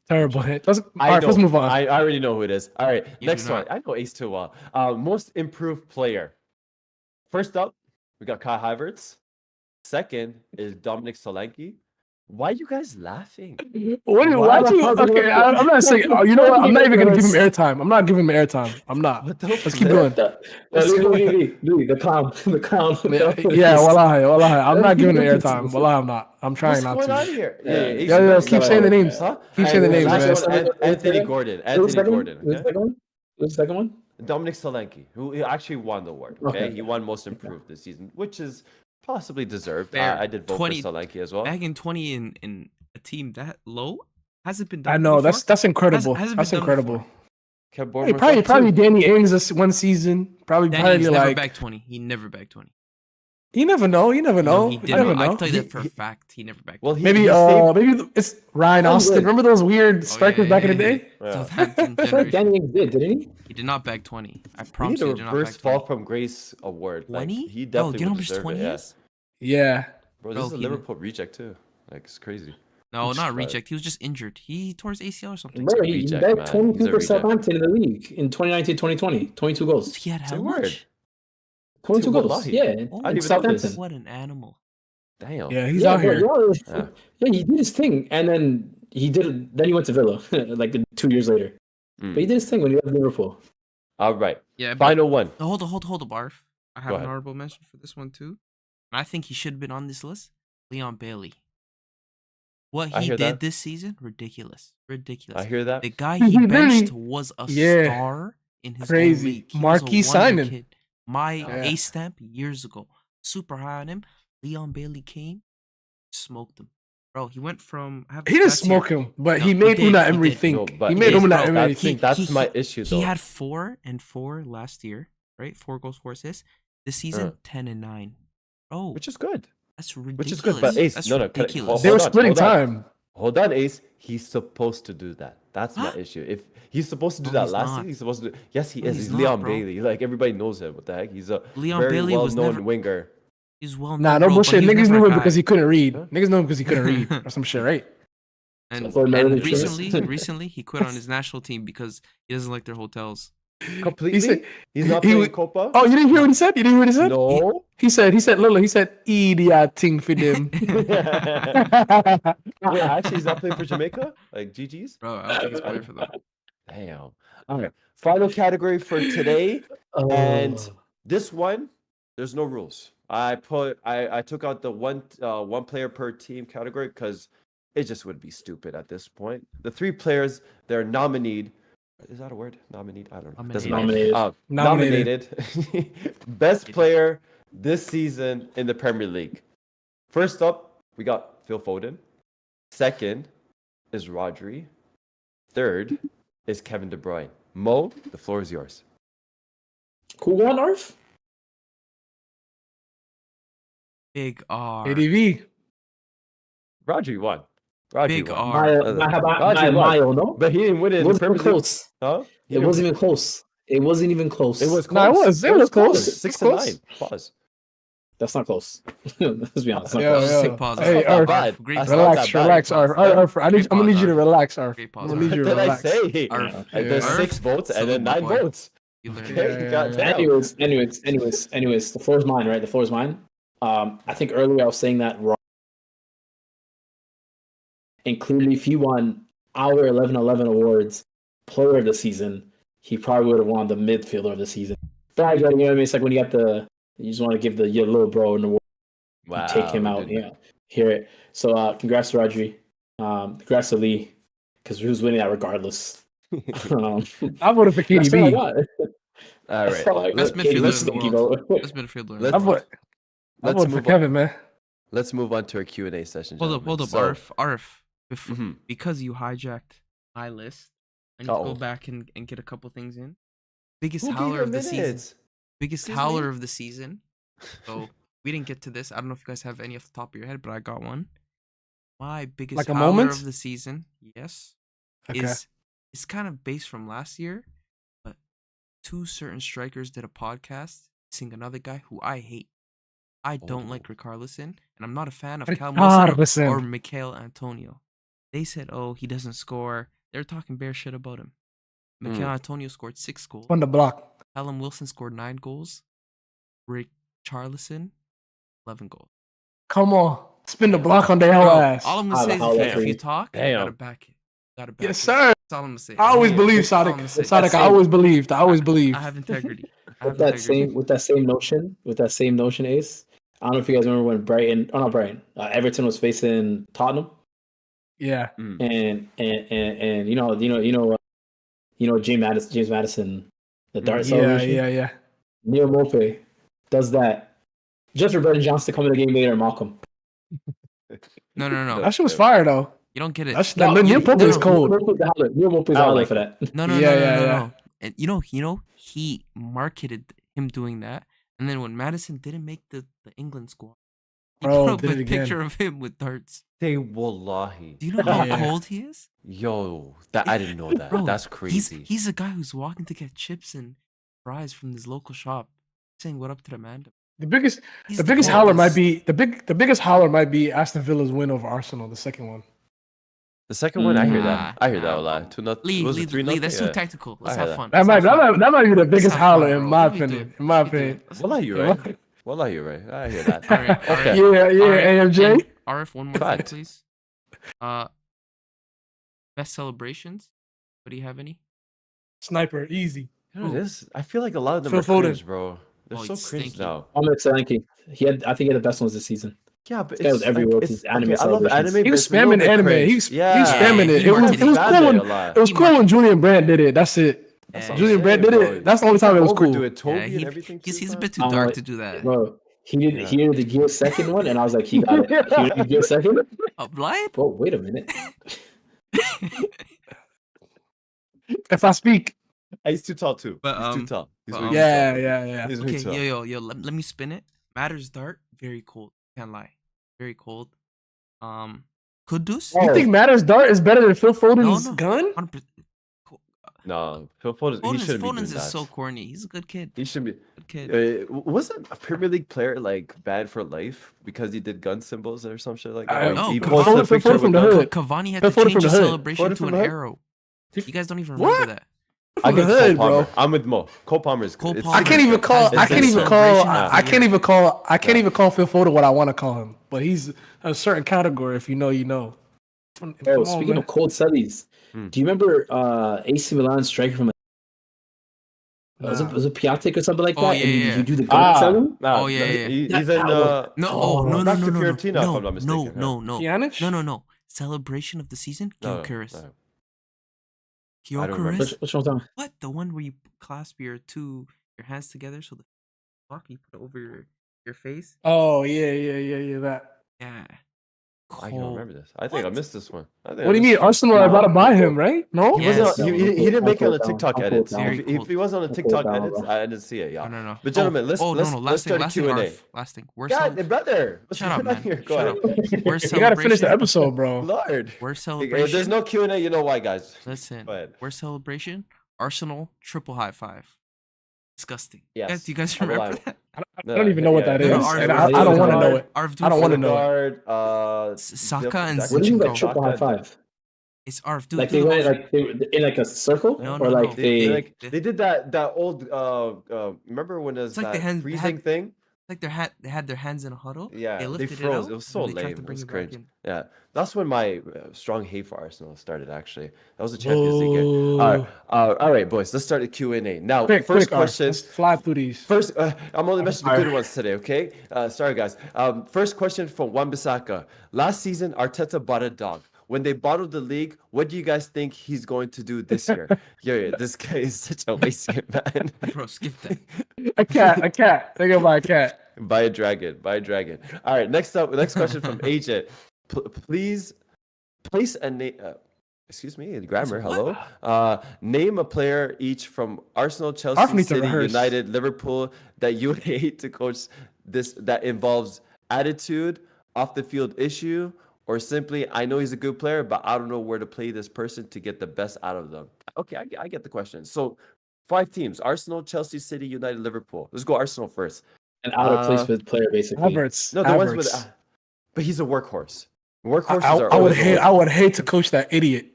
S3: Terrible hit. All
S2: I
S3: right,
S2: know.
S3: let's move on.
S2: I already know who it is. All right,
S1: You
S2: next
S1: do
S2: one.
S1: not.
S2: I know Ace too well. Most improved player. First up, we got Kai Havertz. Second is Dominic Solanke. Why are you guys laughing?
S3: What?
S4: Why
S3: Why
S4: the
S3: you?
S4: fuck
S3: Okay,
S4: would-
S3: I'm not saying. Oh, you know what? I'm not even gonna give him
S4: Yes.
S3: airtime. I'm not giving him airtime. I'm not.
S2: What the
S3: Let's keep
S2: flip?
S3: going.
S4: Louis, the clown, the clown.
S3: Yeah, wallahi. I'm not giving him airtime. Wallahi, I'm not. I'm trying
S2: What's
S3: not
S2: going
S3: to.
S2: on here?
S4: Yeah,
S3: Yo,
S2: Ace,
S3: keep saying the names.
S2: Huh?
S3: Keep saying the names,
S2: Last
S3: man.
S2: one, Anthony Gordon. Anthony Gordon.
S4: Who's the
S2: Okay?
S4: second one? Who's the second one?
S2: Dominic Solanke, who he actually won the award. Okay,
S4: Okay.
S2: he won most improved this season, which is possibly deserved.
S1: Fair.
S2: I did vote
S1: 20
S2: for Solanke as well.
S1: Back in 20 in a team that low hasn't been done.
S3: I know
S1: before.
S3: that's incredible.
S1: Hasn't been
S3: That's
S1: done
S3: incredible.
S1: before.
S2: Kept
S3: Hey,
S2: Bournemouth
S3: probably
S2: up
S3: probably
S2: too.
S3: Danny Ings this one season. Probably
S1: Danny's never
S3: like
S1: bagged 20. He never bagged 20.
S3: you never know. You never know.
S1: He
S3: You
S1: did
S3: never
S1: not. I
S3: know.
S1: can tell you that
S2: He-
S1: for a
S2: he-
S1: fact. He never bagged.
S2: Well,
S1: 20.
S3: Maybe
S2: he saved-
S3: maybe it's Ryan
S4: Oh, he
S3: Austin.
S4: did.
S3: Remember those weird strikers back in the day?
S2: Yeah.
S1: Southampton
S4: I feel like
S1: generation.
S4: Danny Ings did, didn't he?
S1: He did not bag 20. I
S2: He
S1: promise
S2: need
S1: you,
S2: a
S1: he did not
S2: reverse
S1: bag
S2: fall
S1: 20.
S2: from grace award. Like,
S1: 20?
S2: he
S1: Bro,
S2: definitely
S1: do you know how
S2: would
S1: much
S2: deserve
S1: 20
S2: it. Yeah.
S3: Yeah.
S1: is?
S2: Bro, this
S1: Bro,
S2: is a
S1: he-
S2: Liverpool reject too. Like it's crazy.
S1: No, not
S2: Right.
S1: reject. He was just injured. He tore his ACL or something.
S4: Bro,
S2: a
S4: he
S2: reject,
S4: bagged
S2: man.
S4: 22
S2: He's a
S4: for
S2: reject.
S4: Southampton in the league in 2019-2020. 22 goals.
S1: He had
S2: Say
S1: how
S2: word.
S1: much?
S4: 22 goals.
S2: wallahi.
S4: Yeah,
S1: Oh,
S2: I didn't
S4: in
S2: even know
S4: Southampton.
S2: this.
S1: What an animal.
S2: Damn.
S3: Yeah, he's
S4: yeah,
S3: out
S4: bro,
S3: here.
S2: Yeah.
S4: yeah, he did his thing, and then then he went to Villa like 2 years later.
S2: Mm.
S4: But he did his thing when he left Liverpool.
S2: All right.
S1: Yeah, but
S2: Final one.
S1: hold on, Barf. I have
S2: Go
S1: an
S2: ahead.
S1: honorable mention for this one too. And I think he should have been on this list. Leon Bailey. What
S2: I
S1: he
S2: hear
S1: did
S2: that.
S1: this season, ridiculous.
S2: I hear that.
S1: The guy
S3: He
S1: he
S3: literally-
S1: benched was a
S3: Yeah.
S1: star in his
S3: Crazy.
S1: own league. He was a
S3: Marquee
S1: wonder
S3: signing.
S1: kid. My
S3: Yeah.
S1: ace stamp years ago. Super high on him. Leon Bailey came, smoked him. Bro, he went from I have the
S3: He didn't
S1: stats here.
S3: smoke him, but
S1: No,
S3: he
S1: he
S3: made
S1: did,
S3: Una
S1: he
S3: Emery
S1: did.
S3: think.
S2: No, but
S3: He made
S1: Yes,
S3: Una
S1: bro,
S3: Emery
S2: that's,
S3: think.
S2: that's my issue though.
S1: He had 4 and 4 last year, right? 4 goals, 4 assists. This season, 10 and 9. Bro,
S2: which is good.
S1: that's ridiculous.
S2: Which is good, but Ace,
S1: That's
S2: no, cut it.
S1: ridiculous.
S3: They were
S2: Hold on,
S3: splitting
S2: hold on.
S3: time.
S2: Hold on, Ace. He's supposed to do that. That's my
S1: Huh?
S2: issue. If he's supposed to do
S1: No,
S2: that
S1: he's
S2: last
S1: not.
S2: season, he's supposed to do. Yes, he
S1: No,
S2: is.
S1: he's
S2: He's
S1: not,
S2: Leon
S1: bro.
S2: Bailey. Like everybody knows him. What the heck? He's a
S1: Leon
S2: very
S1: Bailey was
S2: well-known
S1: never.
S2: winger.
S1: He's well known.
S3: Nah, no
S1: bro, but
S3: bullshit.
S1: he was
S3: Niggas
S1: never
S3: knew
S1: a
S3: him
S1: guy.
S3: because he couldn't read.
S2: Huh?
S3: Niggas knew him because he couldn't read or some shit, right?
S1: And,
S4: For
S1: and
S4: another
S1: recently he quit on his national team because he doesn't like their hotels.
S2: Completely.
S3: He said,
S2: He's not
S3: he
S2: playing
S3: would-
S2: Copa.
S3: "Oh, you didn't hear what he said? You didn't hear what he said?
S2: No.
S3: He said, Lilo, he said, idiot thing for them."
S2: Wait, actually, he's not playing for Jamaica. Like GG's.
S1: Bro, I don't think he's playing for them.
S2: Damn. All right. Final category for today. And this one, there's no rules. I took out the one player per team category because it just would be stupid at this point. The 3 players they're nominated Is that a word? Nominated? I don't know.
S1: Nominated.
S2: Doesn't matter.
S3: Nominated.
S2: Nominated. Best player this season in the Premier League. First up, we got Phil Foden. Second is Rodri. Third is Kevin De Bruyne. Mo, the floor is yours.
S4: Who won, Arf?
S1: Big R.
S3: ADV.
S2: Rodri won. Rodri
S1: Big
S2: won.
S1: R.
S2: Rodri won.
S4: Mile, no?
S2: But he didn't win it
S4: It
S2: in the
S4: wasn't
S2: Premier
S4: even
S2: League.
S4: close.
S2: Huh?
S4: It wasn't even close. It wasn't even close.
S2: It was close.
S3: No, it was close.
S2: 6
S3: It's
S2: to
S3: close.
S2: 9. Pause.
S4: That's not close. Let's be honest. It's not
S3: Yeah,
S4: close.
S3: yeah.
S1: Sick pause.
S3: Hey,
S2: That's not
S3: Arf,
S2: bad.
S1: Great
S2: That's
S1: pause.
S2: not
S3: Relax,
S2: that bad.
S3: relax, Arf. Arf, I'm
S1: Great
S3: gonna need
S1: pause,
S3: you to
S1: Arf.
S3: relax, Arf.
S1: Great
S3: I'm
S1: pause,
S3: gonna
S1: Arf.
S3: need you
S2: What
S3: to
S2: did I
S3: relax.
S2: say?
S1: Arf.
S2: There's
S1: Arf.
S2: 6 votes and then
S1: Salute my
S2: 9
S1: boy.
S2: votes.
S1: You learned.
S2: Okay,
S3: Yeah,
S2: goddamn.
S4: Anyways, the floor is mine, right? The floor is mine. I think earlier I was saying that wrong. And clearly, if he won our 11-11 awards player of the season, he probably would have won the midfielder of the season. But I get it, you know what I mean? It's like when you got you just want to give your little bro an award, you take him out,
S2: dude.
S4: yeah, hear it. So congrats to Rodri, congrats to Lee, because he was winning that regardless.
S3: I voted for
S4: That's all I
S3: KDB.
S4: got.
S2: All
S4: That's all I
S2: right.
S4: got.
S1: Best midfielder
S2: let's-
S1: in the
S4: Thank you,
S1: world.
S4: bro.
S1: Best midfielder in
S2: Let's-
S1: the
S3: I
S1: world.
S3: voted for
S2: move on.
S3: Kevin, man.
S2: Let's move on to our Q&A session.
S1: Hold up,
S2: gentlemen.
S1: hold up,
S2: So-
S1: Arf.
S2: Mhm.
S1: Because you hijacked my list, I need to
S2: Uh-oh.
S1: go back and get a couple things in. Biggest
S2: Who gave
S1: howler
S2: you
S1: of the season.
S2: minutes?
S1: Biggest
S2: Excuse
S1: howler
S2: me?
S1: of the season. So we didn't get to this. I don't know if you guys have any off the top of your head, but I got one. My biggest
S3: Like a
S1: howler
S3: moment?
S1: of the season, yes,
S3: Okay.
S1: is kind of based from last year, but two certain strikers did a podcast seeing another guy who I hate. I don't like Richarlison, and I'm not a fan of Callum Wilson
S3: Richarlison.
S1: or Mikel Antonio. They said, "Oh, he doesn't score." They're talking bare shit about him. Mikel Antonio scored 6 goals.
S3: On the block.
S1: Callum Wilson scored 9 goals. Richarlison, 11 goals.
S3: Come on. Spin the block on their whole
S1: Bro,
S3: ass.
S1: all I'm
S4: I'll-
S1: gonna say
S4: I'll
S1: is
S4: let
S1: if you
S4: you-
S1: talk, you
S2: Damn.
S1: gotta back it. Gotta back
S3: Yes,
S1: it.
S3: sir.
S1: That's all I'm gonna say.
S3: I always
S4: Yeah,
S3: believe,
S1: that's all I'm
S3: Sadiq.
S1: gonna say.
S3: Sadiq, I always believed. I always believed.
S1: I have integrity. I have
S4: With that
S1: integrity.
S4: with that same notion, Ace. I don't know if you guys remember when Everton was facing Tottenham,
S3: Yeah.
S4: and James Madison, the dart
S3: Yeah,
S4: celebration.
S3: yeah.
S4: Neil Mope does that just for Brendan Johnson to come in the game later and mock him.
S1: No.
S3: That shit was fire, though.
S1: You don't get it.
S3: That's
S1: No,
S3: Neil Pope is
S1: no,
S3: cold.
S4: Neil Mope's the
S2: I
S4: highlight
S2: like
S4: for that.
S1: No.
S3: Yeah.
S1: And you know, he marketed him doing that, and then when Madison didn't make the England squad, he
S3: Bro,
S1: put up
S3: did it
S1: a
S3: again.
S1: picture of him with darts.
S2: Say wallahi.
S1: Do you know how
S3: Yeah.
S1: cold he is?
S2: Yo, that I didn't know that.
S1: Bro,
S2: That's crazy.
S1: He's a guy who's walking to get chips and fries from his local shop, saying what up to the man.
S3: The biggest
S1: He's
S3: the biggest howler
S1: coldest.
S3: might be the biggest howler might be Aston Villa's win over Arsenal, the second one.
S2: The second one, I hear
S1: Nah,
S2: that. I hear that a
S1: nah,
S2: lot. 2-0.
S1: Lee,
S2: Was
S1: Lee,
S2: it 3-0?
S1: Lee, that's too
S2: Yeah.
S1: technical. Let's
S2: I heard
S1: have fun.
S3: That might
S1: Let's have fun.
S3: that might be the biggest
S1: Let's have
S3: howler
S1: fun,
S3: in
S1: bro.
S3: my
S1: What we
S3: opinion.
S1: doing?
S3: In my
S1: What we doing?
S3: opinion.
S1: Let's-
S2: Wallahi, you're right. Wallahi, you're right. I hear that.
S1: All right, all right.
S2: Okay.
S3: Yeah,
S1: Alright,
S3: AMJ.
S1: and RF, one more thing,
S2: Fact.
S1: please. Best celebrations. What do you have any?
S3: Sniper, easy.
S2: You know, this, I feel like a lot of them
S3: Phil
S2: are
S3: Foden.
S2: cringe, bro. They're
S1: Oh,
S2: so
S1: it's
S2: cringe
S1: stinky.
S2: now.
S4: Ahmed Solanke. I think he had the best ones this season.
S2: Yeah, but
S4: This guy was
S2: it's
S4: everywhere
S2: like,
S4: with
S2: it's,
S4: his anime
S2: okay, I love
S4: celebrations.
S2: anime.
S3: He was
S2: but it's a little
S3: spamming
S2: bit
S3: anime.
S2: cringe.
S3: He was
S2: yeah,
S3: spamming it.
S1: he
S3: It was
S1: marketed
S3: cool
S2: Bad
S3: when
S2: a lot.
S3: it was
S1: He
S3: cool when Julian Brandt did it. That's it.
S2: That's
S1: Yeah,
S2: what I'm
S3: Julian Brandt
S2: saying,
S3: did
S2: bro.
S3: it. That's the only time it was
S2: Overdo
S3: cool.
S2: it, Toby
S1: Yeah,
S2: and everything.
S1: he's
S2: too,
S1: a
S2: fam.
S1: bit too
S4: I'm
S1: dark
S4: like,
S1: to do that.
S4: Bro, he did
S2: Yeah.
S4: the Gear second one, and I was like, he got it. He did the Gear second.
S1: Blind?
S4: Bro, wait a minute.
S3: If I speak,
S2: He's too tall too.
S1: But,
S2: He's too
S1: um,
S2: tall. He's
S1: but,
S2: way
S1: um,
S2: too
S3: yeah,
S2: tall.
S3: yeah.
S2: He's way
S1: Okay,
S2: too tall.
S1: yo, let me spin it. Matters dart, very cold. Can't lie. Very cold. Kudus?
S3: You
S4: Oh.
S3: think Matters Dart is better than Phil Foden's
S1: No.
S3: gun?
S1: 100%.
S2: No, Phil Foden. He
S1: Foden's
S2: shouldn't be doing
S1: is
S2: that.
S1: so corny. He's a good kid.
S2: He should be.
S1: Good kid.
S2: Wasn't a Premier League player like banned for life because he did gun symbols or some shit like
S3: I-
S2: that?
S1: No,
S2: he
S1: Phil
S2: posted a
S3: Foden- Phil
S2: picture
S3: Foden
S2: with
S3: from the
S2: guns.
S3: hood.
S1: Cavani had
S3: Phil
S1: to
S3: Foden
S1: change
S3: from
S1: his
S3: the hood.
S1: celebration
S2: Foden
S1: to
S2: from
S1: an
S2: the hood?
S1: arrow. You guys don't even
S3: What?
S1: remember that.
S2: I
S3: From the
S2: get Cole
S3: hood,
S2: Palmer.
S3: bro.
S2: I'm with Mo. Cole Palmer's.
S1: Cole
S2: it's
S1: Palmer.
S3: I can't even call.
S1: That's
S3: I can't
S1: the
S3: even call.
S1: celebration of
S3: I
S1: the
S3: can't
S1: year.
S3: even call. I can't
S2: Yeah.
S3: even call Phil Foden what I want to call him. But he's a certain category. If you know, you know. Come
S4: Bro,
S3: on,
S4: speaking
S3: man.
S4: of cold cellies,
S2: Hmm.
S4: do you remember AC Milan striker from was
S3: Nah.
S4: it Piatek or something like that?
S1: Oh,
S4: and
S1: yeah, yeah.
S4: you do the gun selling?
S1: Oh, yeah.
S2: He's
S4: That-
S2: in.
S4: that one.
S1: No,
S2: back to Fiorentina, if I'm not
S1: no,
S2: mistaken.
S1: no.
S3: Pjanic?
S1: No. Celebration of the season, Gil Kuris.
S2: I don't remember.
S1: Gyökeres?
S4: Which one's on?
S1: What? The one where you clasp your hands together so the fuck you put it over your face?
S3: Oh yeah. That.
S1: Yeah.
S2: I don't remember this. I think I
S1: What?
S2: missed this one. I think I
S3: What do you
S2: missed
S3: mean?
S2: this one.
S3: Arsenal are about to buy him, right? No.
S2: He
S1: Yes.
S2: wasn't. He didn't make it on the
S4: I'll
S2: TikTok
S4: pull it
S2: edits.
S4: down.
S1: Very
S2: If
S1: cool.
S2: he was on the
S4: I'll pull it
S2: TikTok
S4: down,
S2: edits,
S4: bro.
S2: I didn't see it.
S1: No,
S2: Yeah.
S1: no, no.
S2: But gentlemen, let's
S1: Last
S2: start a
S1: thing,
S2: Q&A.
S1: Arf. Last thing. We're
S2: God, brother, what's
S1: Shut up,
S2: going on
S1: man.
S2: here? Go
S1: Shut
S2: ahead.
S1: We're
S3: You gotta finish the
S1: celebration.
S3: episode, bro.
S2: Lord.
S1: We're
S2: If
S1: celebration.
S2: there's no Q&A, you know why, guys.
S1: Listen,
S2: Go ahead.
S1: we're celebration. Arsenal triple high five. Disgusting.
S2: Yes,
S1: Do you guys
S2: I will
S1: remember
S2: allow-
S1: that?
S3: I don't even know what that
S1: No,
S3: is,
S1: no,
S3: and
S1: Arf,
S3: I don't want to know
S2: Odegaard,
S3: it.
S1: Arf, do
S3: I don't
S1: it
S3: want
S1: for
S3: to
S1: the-
S3: know it.
S2: Odegaard,
S1: Saka and
S4: What do you mean by
S1: Zinchenko.
S4: triple high five?
S1: It's Arf. Do
S4: Like
S1: do
S4: they
S1: the
S4: went
S1: motion.
S4: like they were in like a circle,
S1: No,
S4: or
S1: no,
S4: like
S1: no.
S4: they.
S2: they did that old remember when there's
S1: It's like
S2: that
S1: they had-
S2: freezing thing?
S1: Like they had their hands in a huddle.
S2: Yeah,
S1: They
S2: they
S1: lifted
S2: froze.
S1: it out.
S2: It was so
S1: and they tried
S2: lame.
S1: to
S2: It
S1: bring
S2: was
S1: it back
S2: cringe.
S1: in.
S2: Yeah, that's when my strong hate for Arsenal started. Actually, that was the Champions League game. All right, boys. Let's start the Q&A now.
S3: Quick,
S2: First
S3: quick, Arf.
S2: question.
S3: Let's fly through these.
S2: First, I'm only mentioning the
S3: Sorry.
S2: good ones today, okay? Sorry, guys. First question from Wan-Bissaka. Last season, Arteta bought a dog. When they bottled the league, what do you guys think he's going to do this year? Yeah, this guy is such a lazy man.
S1: Bro, skip that.
S3: A cat. They go buy a cat.
S2: Buy a dragon. All right, next question from Agent. Please place a name. Excuse me, grammar. Hello. Name a player each from Arsenal,
S3: Arf
S2: Chelsea,
S3: needs to
S2: City,
S3: rehearse.
S2: United, Liverpool that you would hate to coach. That involves attitude, off the field issue, or simply I know he's a good player, but I don't know where to play this person to get the best out of them. Okay, I get the question. So 5 teams: Arsenal, Chelsea, City, United, Liverpool. Let's go Arsenal first.
S4: An out of place with player, basically.
S3: Havertz.
S2: No, the ones with.
S3: Havertz.
S2: But he's a workhorse. Workhorses
S3: I
S2: are.
S3: would
S2: always
S3: hate. I would hate to coach that idiot.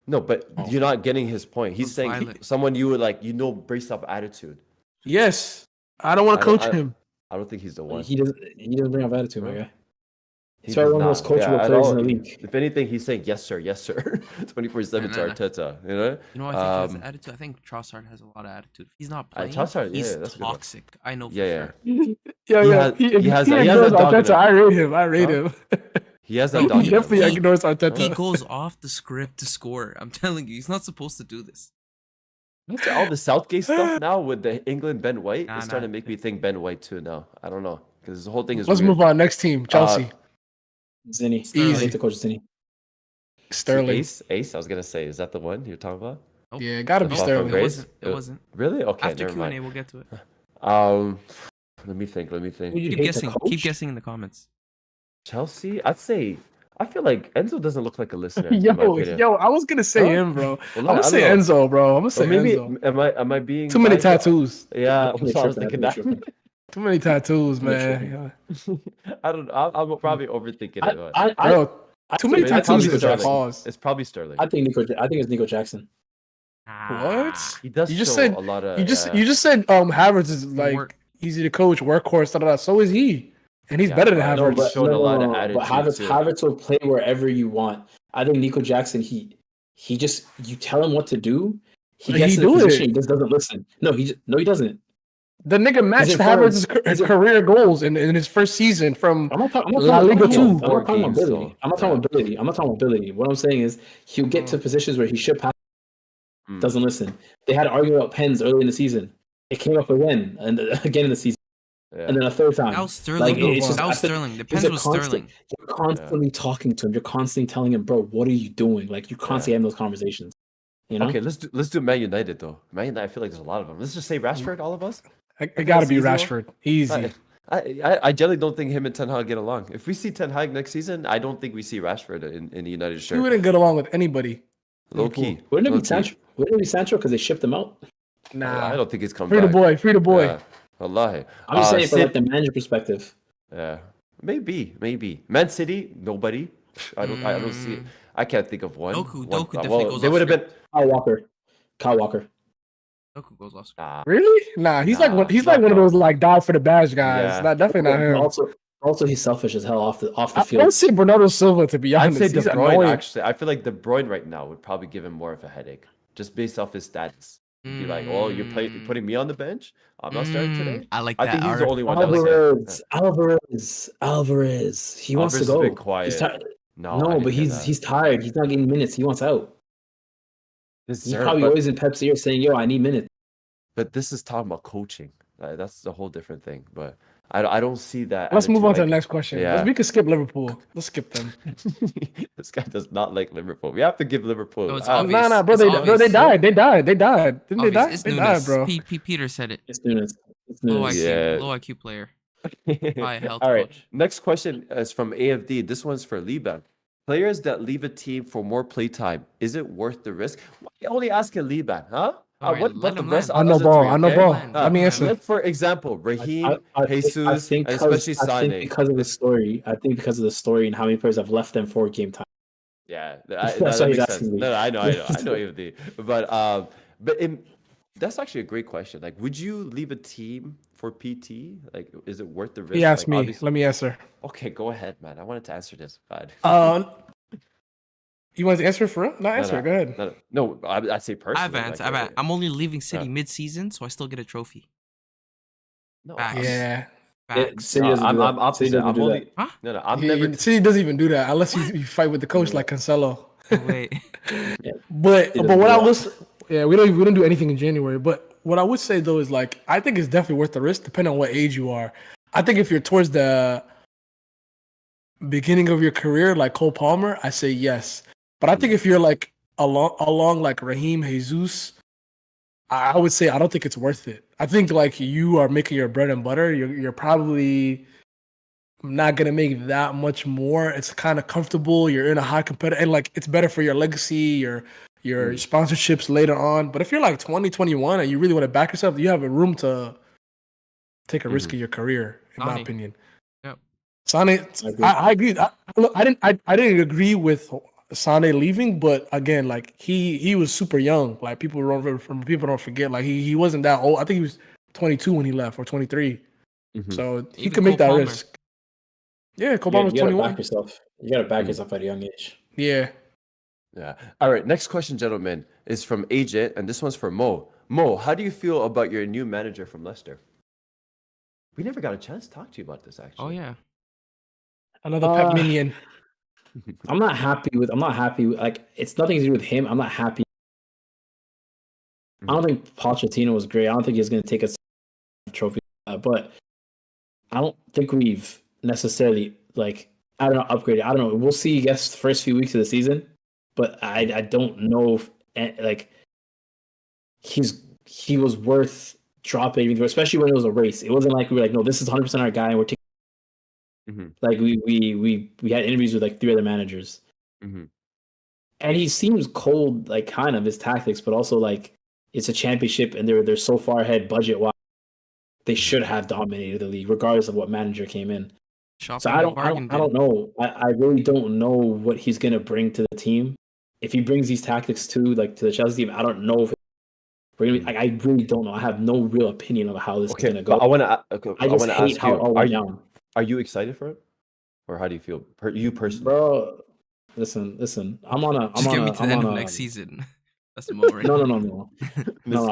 S2: No, but
S3: Oh.
S2: you're not getting his point. He's
S1: Who's
S2: saying
S1: Violet?
S2: someone you would like, based off attitude.
S3: Yes, I don't want
S2: I
S3: to
S2: don't-
S3: coach him.
S2: I don't think he's the one.
S4: He doesn't bring up attitude, my guy.
S2: He
S4: He's probably
S2: does
S4: one of the most
S2: not.
S4: coachable
S2: at
S4: players in
S2: all.
S4: the league.
S2: If anything, he's saying yes, sir, 24/7
S1: Nah,
S2: to
S1: nah.
S2: Arteta. You know.
S1: You know what I think he
S2: Um,
S1: has attitude? I think Trossard has a lot of attitude. If he's not
S2: Uh,
S1: playing,
S2: Trossard,
S1: he's
S2: yeah, that's a good one.
S1: toxic. I know for
S2: Yeah,
S1: sure.
S3: Yeah,
S2: He
S3: yeah.
S2: has-
S3: He
S2: he has that
S3: ignores
S2: dog in
S3: Arteta.
S2: him.
S3: I rate him. I rate
S2: Huh?
S3: him.
S2: He has that dog.
S3: He
S2: in him.
S3: definitely
S1: He-
S3: ignores
S1: He
S3: Arteta.
S1: goes off the script to score. I'm telling you, he's not supposed to do this.
S2: After all the Southgate stuff now with the England Ben White,
S1: Nah,
S2: it's starting
S1: nah.
S2: to make me think Ben White too now. I don't know because the whole thing is.
S3: Let's
S2: weird.
S3: move on. Next team, Chelsea.
S4: Zinni.
S1: Sterling.
S4: I hate to coach Zinni.
S3: Sterling.
S2: Ace. I was gonna say, is that the one you're talking about?
S1: Nope.
S3: Yeah, gotta be
S2: Nope.
S3: Sterling.
S1: It
S2: Grace?
S1: wasn't. It wasn't.
S2: Really? Okay,
S1: After
S2: never
S1: Q&A,
S2: mind.
S1: we'll get to it.
S2: Let me think.
S4: Who you
S1: Keep
S4: hate to
S1: guessing. Keep
S4: coach?
S1: guessing in the comments.
S2: Chelsea. I feel like Enzo doesn't look like a listener. in my opinion.
S3: Yo, I was gonna say
S2: Huh?
S3: him, bro.
S2: Well,
S3: I'm
S2: I
S3: gonna
S2: don't
S3: say
S2: know.
S3: Enzo, bro. I'm gonna
S2: Or
S3: say
S2: maybe
S3: Enzo.
S2: am I being
S3: Too many
S2: biased?
S3: tattoos.
S2: Yeah,
S4: I think
S2: I
S4: you're
S2: was thinking
S4: tripping. I think you're
S2: that.
S3: Too many tattoos,
S4: You're
S3: man.
S2: I don't know. I'm probably overthinking it. but
S3: Bro, too many
S2: Maybe it's
S3: tattoos
S2: probably
S3: is a
S2: Sterling.
S3: pause.
S2: It's probably Sterling.
S4: I think it's Nico Jackson.
S3: What?
S2: He does
S3: You just
S2: show
S3: said
S2: a lot of.
S3: you just said Havertz is like
S1: Work.
S3: easy to coach, workhorse, da da da. So is he, and he's
S2: Yeah,
S3: better than
S2: I know,
S3: Havertz.
S2: but- showed a lot of attitude,
S4: But Havertz,
S2: too.
S4: Havertz will play wherever you want. I think Nico Jackson, he just you tell him what to do, he
S3: But
S4: gets
S3: he
S4: in a
S3: do
S4: position,
S3: it.
S4: he just doesn't listen. No, he doesn't.
S3: The nigga matched
S4: in front of-
S3: Havertz's
S4: he's in-
S3: career goals in his first season from
S4: I'm not talking
S3: La Liga
S4: about
S3: 2.
S4: I'm not talking about
S2: games,
S4: ability.
S2: though.
S4: I'm not talking about ability. I'm not talking about ability. What I'm saying is he'll get to positions where he should pass,
S2: Mm.
S4: doesn't listen. They had an argument about pens early in the season. It came up again and again in the season,
S2: Yeah.
S4: and then a third time.
S1: That was Sterling.
S4: Like,
S3: it's just-
S1: that was
S4: I think
S1: Sterling. The
S4: he's
S1: pens
S4: a
S1: was
S4: constant-
S1: Sterling.
S4: You're constantly talking to him. You're constantly telling him, bro, what are you doing? Like you're constantly having those conversations. You know?
S2: Okay, let's do Man United though. Man United, I feel like there's a lot of them. Let's just say Rashford, all of us.
S3: it gotta be
S2: easy one.
S3: Rashford. Easy.
S2: I generally don't think him and Ten Hag get along. If we see Ten Hag next season, I don't think we see Rashford in the United
S3: He
S2: shirt.
S3: wouldn't get along with anybody.
S2: Low key.
S4: Wouldn't it
S2: Low
S4: be
S2: key.
S4: Sancho? Wouldn't it be Sancho because they shipped him out?
S2: I
S3: Nah.
S2: don't think he's coming
S3: Free the
S2: back.
S3: boy. Free the boy.
S2: Yeah. Wallahi.
S4: I'm just saying from
S2: City-
S4: like the manager perspective.
S2: Yeah, maybe. Man City, nobody. I don't see it. I can't think of one.
S1: Doku
S2: One-
S1: definitely goes
S2: They
S1: off
S2: would have been.
S4: Kyle Walker.
S1: Doku goes off.
S2: Nah,
S3: Really? Nah. He's like
S2: Nah,
S3: one. He's
S2: not
S3: like one of
S2: Doku.
S3: those like die for the badge guys.
S2: Yeah.
S3: Not definitely not him.
S4: Also, he's selfish as hell off the
S3: I
S4: field.
S3: don't see Bernardo Silva to be
S2: I'd
S3: honest.
S2: say De
S3: He's
S2: Bruyne.
S3: annoying.
S2: Actually, I feel like De Bruyne right now would probably give him more of a headache, just based off his stats. He'd be like, "Oh, you're putting me on the bench. I'm not starting today."
S1: I like
S2: I
S1: that.
S2: think he's the
S1: Arf.
S2: only one that was
S4: Alvarez. He wants to
S2: Alvarez has
S4: go.
S2: been quiet.
S4: He's tired.
S2: No, I
S4: No,
S2: didn't
S4: but
S2: hear
S4: he's
S2: that.
S4: he's tired. He's not getting minutes. He wants out.
S2: Yes,
S4: He's
S2: sir,
S4: probably always in Pep's ear saying, "Yo, I need minutes."
S2: but this is talking about coaching. That's a whole different thing. But I don't see that.
S3: Let's move
S2: attitude,
S3: on to the
S2: like,
S3: next question.
S2: yeah.
S3: We can skip Liverpool. Let's skip them.
S2: This guy does not like Liverpool. We have to give Liverpool.
S1: No, it's
S2: ah,
S1: obvious.
S3: Nah, bro.
S1: It's
S3: They
S1: obvious.
S3: died. They died. Didn't they
S1: Obvious.
S3: die?
S1: It's
S3: They
S1: Nunes.
S3: died, bro.
S1: Peter said it.
S4: It's Nunes. It's
S1: Low
S4: Nunes.
S1: IQ,
S2: Yeah.
S1: low IQ player. High health
S2: All right.
S1: coach.
S2: Next question is from AFD. This one's for Liban. Players that leave a team for more playtime, is it worth the risk? Why are you only asking Liban, huh?
S1: All right,
S2: What
S1: let
S2: about the
S1: him
S2: rest?
S1: land.
S3: I know
S2: other
S3: ball.
S2: three,
S3: I know
S2: okay?
S3: ball.
S1: Land.
S3: Let me answer.
S2: For example, Raheem, Jesus,
S4: think
S2: and especially
S4: I think
S2: Sane.
S4: because of the story. I think because of the story and how many players have left them for game time.
S2: Yeah,
S4: That's
S2: that
S4: why he's
S2: makes sense.
S4: asking me.
S2: No, I know AFD. That's actually a great question. Like, would you leave a team for PT? Like, is it worth the risk?
S3: He asked
S2: Like,
S3: me.
S2: obviously-
S3: Let me answer.
S2: Okay, go ahead, man. I wanted to answer this, bud.
S3: You want to answer for real? No, answer.
S2: no,
S3: Go ahead.
S2: No, I say personally.
S1: I'm only leaving City mid-season, so I still get a trophy.
S2: No,
S1: Facts.
S3: Yeah.
S1: Facts.
S4: City doesn't do
S2: I'm
S4: that.
S2: opposite.
S4: City doesn't
S2: I'm
S4: do
S2: only
S4: that.
S1: Huh?
S2: no. I'm
S3: He,
S2: never.
S3: City doesn't even do that unless you fight with the coach like Cancelo.
S1: Oh, wait.
S3: But
S4: He doesn't
S3: what
S4: do
S3: I
S4: that.
S3: was, yeah, we don't do anything in January. But what I would say though is like I think it's definitely worth the risk, depending on what age you are. I think if you're towards the beginning of your career, like Cole Palmer, I say yes. But I think if you're like along like Raheem Jesus, I would say I don't think it's worth it. I think like you are making your bread and butter. You're probably not gonna make that much more. It's kind of comfortable. You're in a high competitive, and like it's better for your legacy, your sponsorships later on. But if you're like 20, 21 and you really want to back yourself, you have a room to take a risk in your career, in my
S1: Sane.
S3: opinion.
S1: Yep.
S3: Sane, I agree. I didn't agree with Sane leaving, but again, like he was super young. Like people don't forget. Like he wasn't that old. I think he was 22 when he left, or 23. So he
S1: Even
S3: could make
S1: Cole
S3: that
S1: Palmer.
S3: risk. Yeah, Cole
S4: Yeah,
S3: Palmer's
S4: you gotta
S3: 21.
S4: back yourself. You gotta back yourself at a young age.
S3: Yeah.
S2: Yeah. All right. Next question, gentlemen, is from Agent, and this one's for Mo. Mo, how do you feel about your new manager from Leicester? We never got a chance to talk to you about this, actually.
S1: Oh, yeah.
S3: Another pet minion.
S4: I'm not happy with. Like it's nothing to do with him. I'm not happy. I don't think Pochettino was great. I don't think he's going to take us trophy, but I don't think we've necessarily upgraded. I don't know. We'll see. I guess the first few weeks of the season, but I don't know if he was worth dropping, especially when it was a race. It wasn't like we were like, no, this is 100% our guy, and we're taking. Like we had interviews with like 3 other managers, and he seems cold, like kind of his tactics, but also like it's a championship and they're so far ahead budget wise. They should have dominated the league regardless of what manager came in. So I don't know. I really don't know what he's gonna bring to the team. If he brings these tactics to the Chelsea team, I don't know if we're gonna be, I really don't know. I have no real opinion of how this is gonna go.
S2: I want to
S4: hate
S2: ask
S4: how it all went
S2: you,
S4: down.
S2: are you excited for it? Or how do you feel? You personally?
S4: Bro, listen. I'm on a
S1: Just get me to the end of next season. That's the moment.
S4: No. Listen.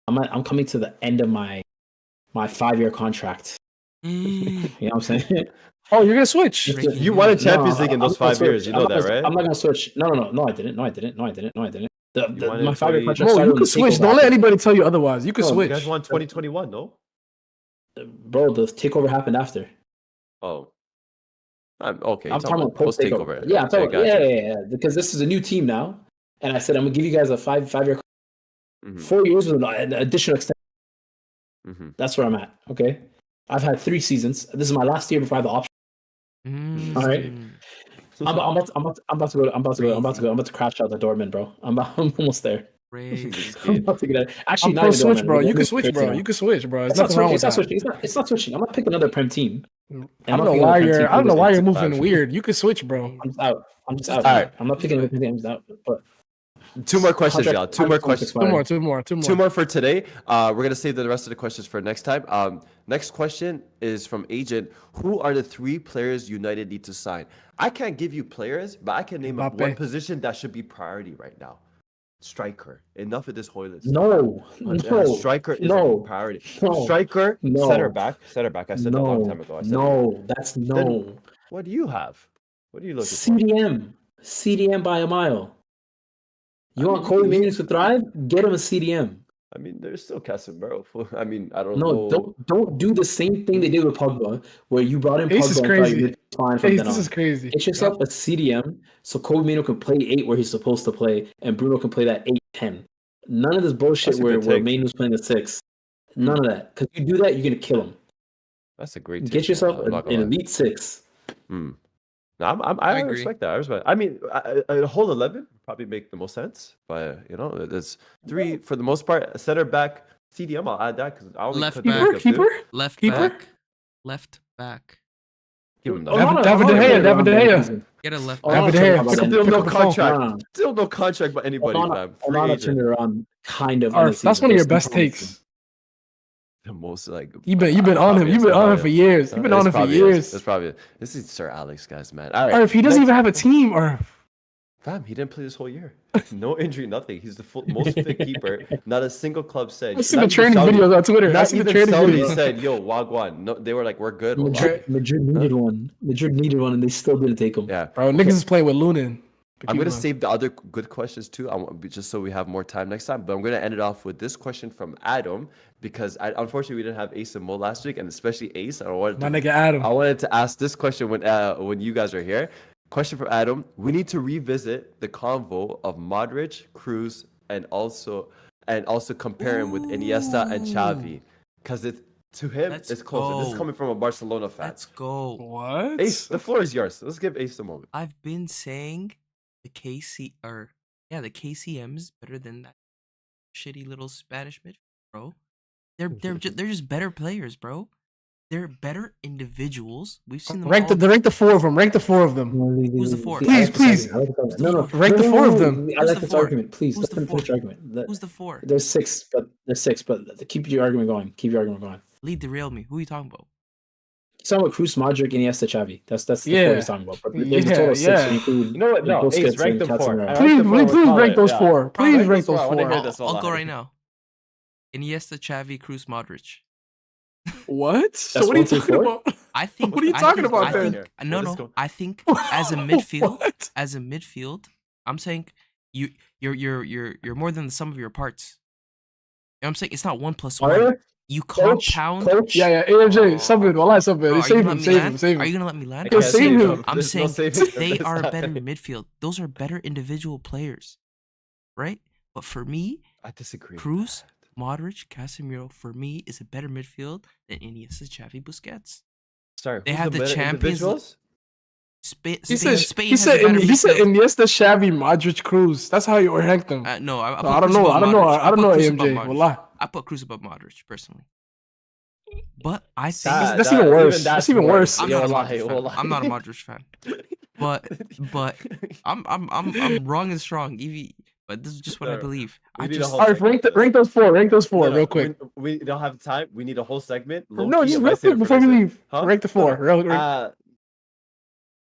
S4: I'm coming to the end of my 5-year contract. You know what I'm saying?
S3: Oh, you're gonna switch.
S2: You won a Champions League in those 5 years. You know that, right?
S4: I'm not gonna switch. No, I didn't. My 5-year contract.
S3: No,
S4: started
S3: you
S4: when
S3: can
S4: the
S3: switch.
S4: takeover
S3: Don't let
S4: happened.
S3: anybody tell you otherwise. You can
S4: No, you
S3: switch.
S2: You guys won 2021, no?
S4: Bro, the takeover happened after.
S2: Oh. Okay.
S4: I'm talking about post takeover.
S2: Yeah,
S4: I'm talking about, yeah. Because this is a new team now, and I said I'm gonna give you guys a 5-year, 4 years with an additional extension. That's where I'm at. Okay, I've had 3 seasons. This is my last year before I have the option. All right. I'm about to crash out the Dortmund, bro. I'm almost there. I'm about to get it. Actually,
S3: I'm pro switch,
S4: Dortmund.
S3: bro. You can
S4: It's
S3: switch, bro. You can switch, bro.
S4: It's
S3: There's nothing wrong with that.
S4: It's not switching. I'm gonna pick another Prem team.
S3: I don't know why you're moving weird. You can switch, bro.
S4: I'm just out.
S2: All right.
S4: I'm not picking another team. I'm just out. But
S2: 2 more questions, y'all. 2 more questions.
S3: Two more.
S2: 2 more for today. We're gonna save the rest of the questions for next time. Next question is from Agent. Who are the 3 players United need to sign? I can't give you players, but I can name up one position that should be priority right now. Striker. Enough of this Hoyland.
S4: No.
S2: Striker is
S4: no,
S2: a priority.
S4: no,
S2: Striker,
S4: no.
S2: center back. I said that a long time ago.
S4: No, that's no.
S2: What do you have? What do you look for?
S4: CDM. CDM by a mile. You
S2: I
S4: want
S2: mean,
S4: Kobe
S2: he-
S4: Manu to thrive? Get him a CDM.
S2: I mean, there's still Casemiro. I mean, I don't
S4: No,
S2: know.
S4: don't do the same thing they did with Pogba, where you brought in
S3: Ace is
S4: Pogba and thought
S3: crazy.
S4: you did fine from
S3: Hey,
S4: then
S3: this
S4: on.
S3: is crazy.
S4: Get yourself a CDM so Kobe Manu can play 8 where he's supposed to play, and Bruno can play that 8-10. None of this bullshit
S2: That's a
S4: where
S2: good take.
S4: Manu's playing the 6. None of that. Because you do that, you're gonna kill him.
S2: That's a great.
S4: Get
S2: take,
S4: yourself
S2: man. I'm not
S4: an
S2: gonna lie.
S4: elite 6.
S2: No, I
S1: agree.
S2: respect that. I respect. I mean, a whole 11 would probably make the most sense. But you know, there's 3 for the most part. Center back, CDM. I'll add that because I only
S1: Left
S2: could
S1: back.
S2: think of 2.
S3: Keeper?
S1: Left
S3: Keeper?
S1: back. Left back.
S2: Give him
S3: Oh,
S2: that.
S3: David De Gea, David De Gea.
S1: Get a left
S4: Oh,
S1: back.
S3: David De Gea.
S4: Onana
S3: Pick up-
S2: Still
S3: pick
S2: no
S3: up the phone.
S2: contract.
S4: No, no.
S2: Still no contract by anybody, fam. Free
S4: Onana
S2: agent.
S4: turned it around kind of.
S3: Arf, that's one of your best takes.
S2: The most like
S3: You've been on him. You've been on him for years. You've been on him for years.
S2: That's probably this is Sir Alex, guys, man. All right.
S3: Arf, he doesn't
S2: next-
S3: even have a team. Arf.
S2: Fam, he didn't play this whole year. No injury, nothing. He's the most fit keeper. Not a single club said.
S3: I've seen
S2: not
S3: the
S2: even
S3: training
S2: Saudi-
S3: videos on Twitter. I've
S2: Not
S3: seen the
S2: even
S3: training
S2: Saudi
S3: videos.
S2: said, "Yo, Wagwan." No, they were like, "We're good." Hold on.
S4: Madrid needed one. Madrid needed one, and they still didn't take him.
S2: Yeah,
S3: Bro, niggas is playing with Lunin.
S2: I'm gonna save the other good questions too. I want just so we have more time next time. But I'm gonna end it off with this question from Adam because unfortunately we didn't have Ace and Mo last week, and especially Ace. I wanted
S3: My
S2: to,
S3: nigga Adam.
S2: I wanted to ask this question when you guys are here. Question from Adam: we need to revisit the convo of Modric, Cruz, and also compare him with Iniesta and Xavi because it's to him
S1: Let's
S2: it's closer. This is
S1: go.
S2: coming from a Barcelona fan.
S1: Let's go.
S3: What?
S2: Ace, the floor is yours. Let's give Ace a moment.
S1: I've been saying the the KCM is better than that shitty little Spanish midfield, bro. They're just better players, bro. They're better individuals. We've seen them
S3: Rank
S1: all.
S3: the 4 of them. Rank the 4 of them.
S1: Who's the 4?
S3: Please.
S4: No.
S3: Rank the 4 of them.
S4: I
S1: Who's
S4: like
S1: the
S4: this
S1: 4?
S4: argument. Please,
S1: Who's
S4: let
S1: the
S4: them finish
S1: 4?
S4: the argument.
S1: Who's the 4?
S4: There's 6, but keep your argument going. Keep your argument going.
S1: Lead derail me. Who are you talking about?
S4: He's talking about Cruz, Modric, Iniesta, Xavi. That's the
S3: Yeah.
S4: 4 he's talking about. But there's a total of 6.
S3: Yeah.
S4: to include
S2: You know what? No,
S4: Busquets
S2: Ace, rank
S4: and
S2: them 4.
S4: Casemiro.
S2: I
S3: Please,
S2: rank them 4.
S3: please
S2: Call
S3: rank
S2: it,
S3: those
S2: yeah.
S3: 4. Please
S2: Rank
S3: rank
S2: those
S3: those
S2: 4. I wanna
S3: 4.
S2: hear this.
S1: I'll go
S2: line.
S1: right now. Iniesta, Xavi, Cruz, Modric.
S3: What? So what are you
S4: 1 through
S3: talking
S4: 4?
S3: about?
S1: I think.
S3: What are you
S1: I
S3: talking
S1: think-
S3: about
S1: I
S3: then?
S1: think, no,
S2: Let's
S1: no.
S2: go.
S1: I think as a midfield,
S3: What?
S1: as a midfield, I'm saying you're more than the sum of your parts. You know what I'm saying? It's not 1 + 1.
S4: Player,
S1: You
S4: coach,
S1: compound.
S4: coach.
S3: Yeah, AMJ, something. Wallah, something.
S1: Bro, are you
S3: Save
S1: gonna
S3: him,
S1: let me
S3: save
S1: land?
S3: him, save
S1: Are you
S3: him.
S1: gonna let me land?
S2: I
S3: Yo,
S2: can't
S3: save
S2: save
S3: him.
S2: him.
S1: I'm
S2: There's no
S1: saying
S2: saving him.
S1: they
S2: It's
S1: are
S2: not
S1: better
S2: happening.
S1: midfield. Those are better individual players, right? But for me,
S2: I disagree.
S1: Cruz, Modric, Casemiro, for me, is a better midfield than Iniesta, Xavi, Busquets.
S2: Sorry,
S1: They
S2: who's
S1: have the
S2: better
S1: Champions
S2: individuals?
S1: Spain
S3: He said,
S1: Spain
S3: he
S1: has
S3: said,
S1: a better
S3: he said
S1: midfield.
S3: Iniesta, Xavi, Modric, Cruz. That's how you ranked them.
S1: No, I
S3: So
S1: put
S3: I don't
S1: Cruz
S3: know.
S1: above
S3: I don't know.
S1: Modric.
S3: I don't
S1: put
S3: know,
S1: Cruz above
S3: AMJ.
S1: Modric.
S3: Wallah.
S1: I put Cruz above Modric personally. But I think
S2: Sad.
S3: That's even worse.
S2: Even
S3: That's even worse.
S1: I'm
S2: Yo,
S1: not a
S2: wallahi,
S1: Modric fan.
S2: wallahi.
S1: I'm not a Modric fan. But I'm wrong and strong. Evie, but this is just what I
S2: No,
S1: believe.
S2: we
S1: I
S2: need a
S1: just
S2: whole
S3: Alright,
S2: segment for this.
S3: rank those 4. Rank those 4
S2: No,
S3: real quick.
S2: We don't have time. We need a whole segment.
S3: No,
S2: Low-key,
S3: just
S2: I'm
S3: real
S2: gonna save
S3: quick
S2: it for
S3: before we
S2: next
S3: leave.
S2: week. Huh?
S3: Rank the 4.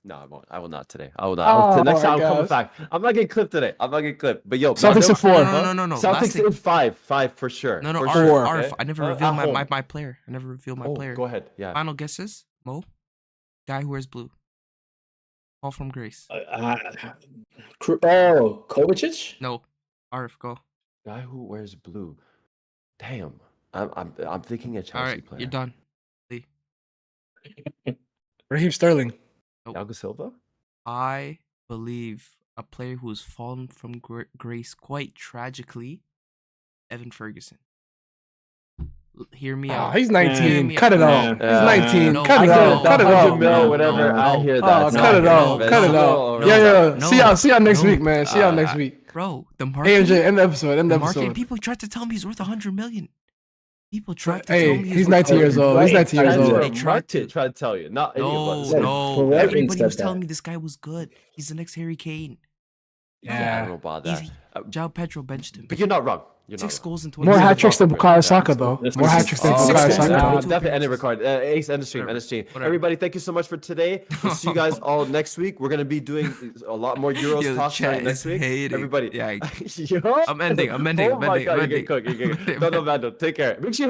S2: No, I won't. I will not today. I will not.
S3: Oh
S2: Next
S3: my
S2: time, I'll come
S3: gosh.
S2: back. I'm not getting clipped today. I'm not getting clipped. But yo,
S3: Celtics
S2: no,
S3: at 4.
S1: No. Last
S2: Celtics
S1: thing-
S2: in 5. 5 for sure.
S1: No,
S2: for
S1: Arf,
S2: sure.
S1: Arf.
S2: okay?
S1: I never
S2: At
S1: revealed
S2: home.
S1: my player. I never revealed my
S2: Oh,
S1: player.
S2: go ahead. Yeah.
S1: Final guesses? Mo? Guy who wears blue. All from Grace.
S4: Kovacic?
S1: No. Arf, go.
S2: Guy who wears blue. Damn. I'm thinking a Chelsea
S1: All right,
S2: player.
S1: you're done.
S3: Raheem Sterling.
S2: Thiago Silva?
S1: I believe a player who has fallen from grace quite tragically, Evan Ferguson. Hear me out.
S3: He's
S1: Hear
S3: 19.
S1: me
S3: Cut it
S1: out.
S3: out.
S2: Yeah.
S3: He's 19.
S1: No,
S3: Cut
S1: I
S3: it
S1: get
S3: out.
S1: it.
S3: Cut it
S2: 100
S3: out.
S2: mil,
S1: No,
S2: whatever.
S1: no,
S2: I hear
S1: no.
S2: that.
S3: Oh,
S2: It's
S3: cut it
S2: not
S3: out.
S2: good,
S3: Cut
S2: man.
S3: it out.
S2: No,
S3: Yeah.
S1: no.
S3: See y'all next
S1: No.
S3: week, man. See y'all next week.
S1: Bro, the market.
S3: AMJ, end the episode. End the
S1: The market.
S3: episode.
S1: People tried to tell me he's worth 100 million. People tried to
S3: Hey,
S1: tell me
S3: he's
S1: worth
S3: 19 years
S1: 100
S3: old. He's 19 years
S2: That's
S3: old.
S2: what
S1: They
S2: a
S1: tried to.
S2: market tried to tell you, not any of
S1: No,
S2: us.
S1: no.
S4: Correct.
S1: Everybody
S4: said
S1: was telling
S4: that.
S1: me this guy was good. He's the next Harry Kane.
S2: Yeah, I
S3: Yeah.
S2: don't know about that.
S1: Easy. Jao Pedro benched him.
S2: But you're not wrong. You're not
S1: 6
S2: wrong.
S1: goals in 20
S3: More
S2: He's a
S3: hat tricks than
S2: proper-
S3: Bukayo Saka, though.
S4: That's
S3: More hat tricks than
S1: Oh,
S3: Bukayo
S1: six
S3: Saka.
S1: goals.
S2: Definitely end the record. Ace, end the stream,
S1: Whatever.
S2: end the stream.
S1: Whatever.
S2: Everybody, thank you so much for today. We'll see you guys all next week. We're gonna be doing a lot more Euros
S1: Yo, the
S2: talk starting
S1: chat
S2: next
S1: is
S2: week.
S1: hating.
S2: Everybody,
S1: Yeah,
S2: Yo?
S1: I'm ending.
S2: Oh my God,
S1: I'm
S2: you're
S1: ending.
S2: getting cooked. You're getting cooked. No, Mando, take care. Make sure you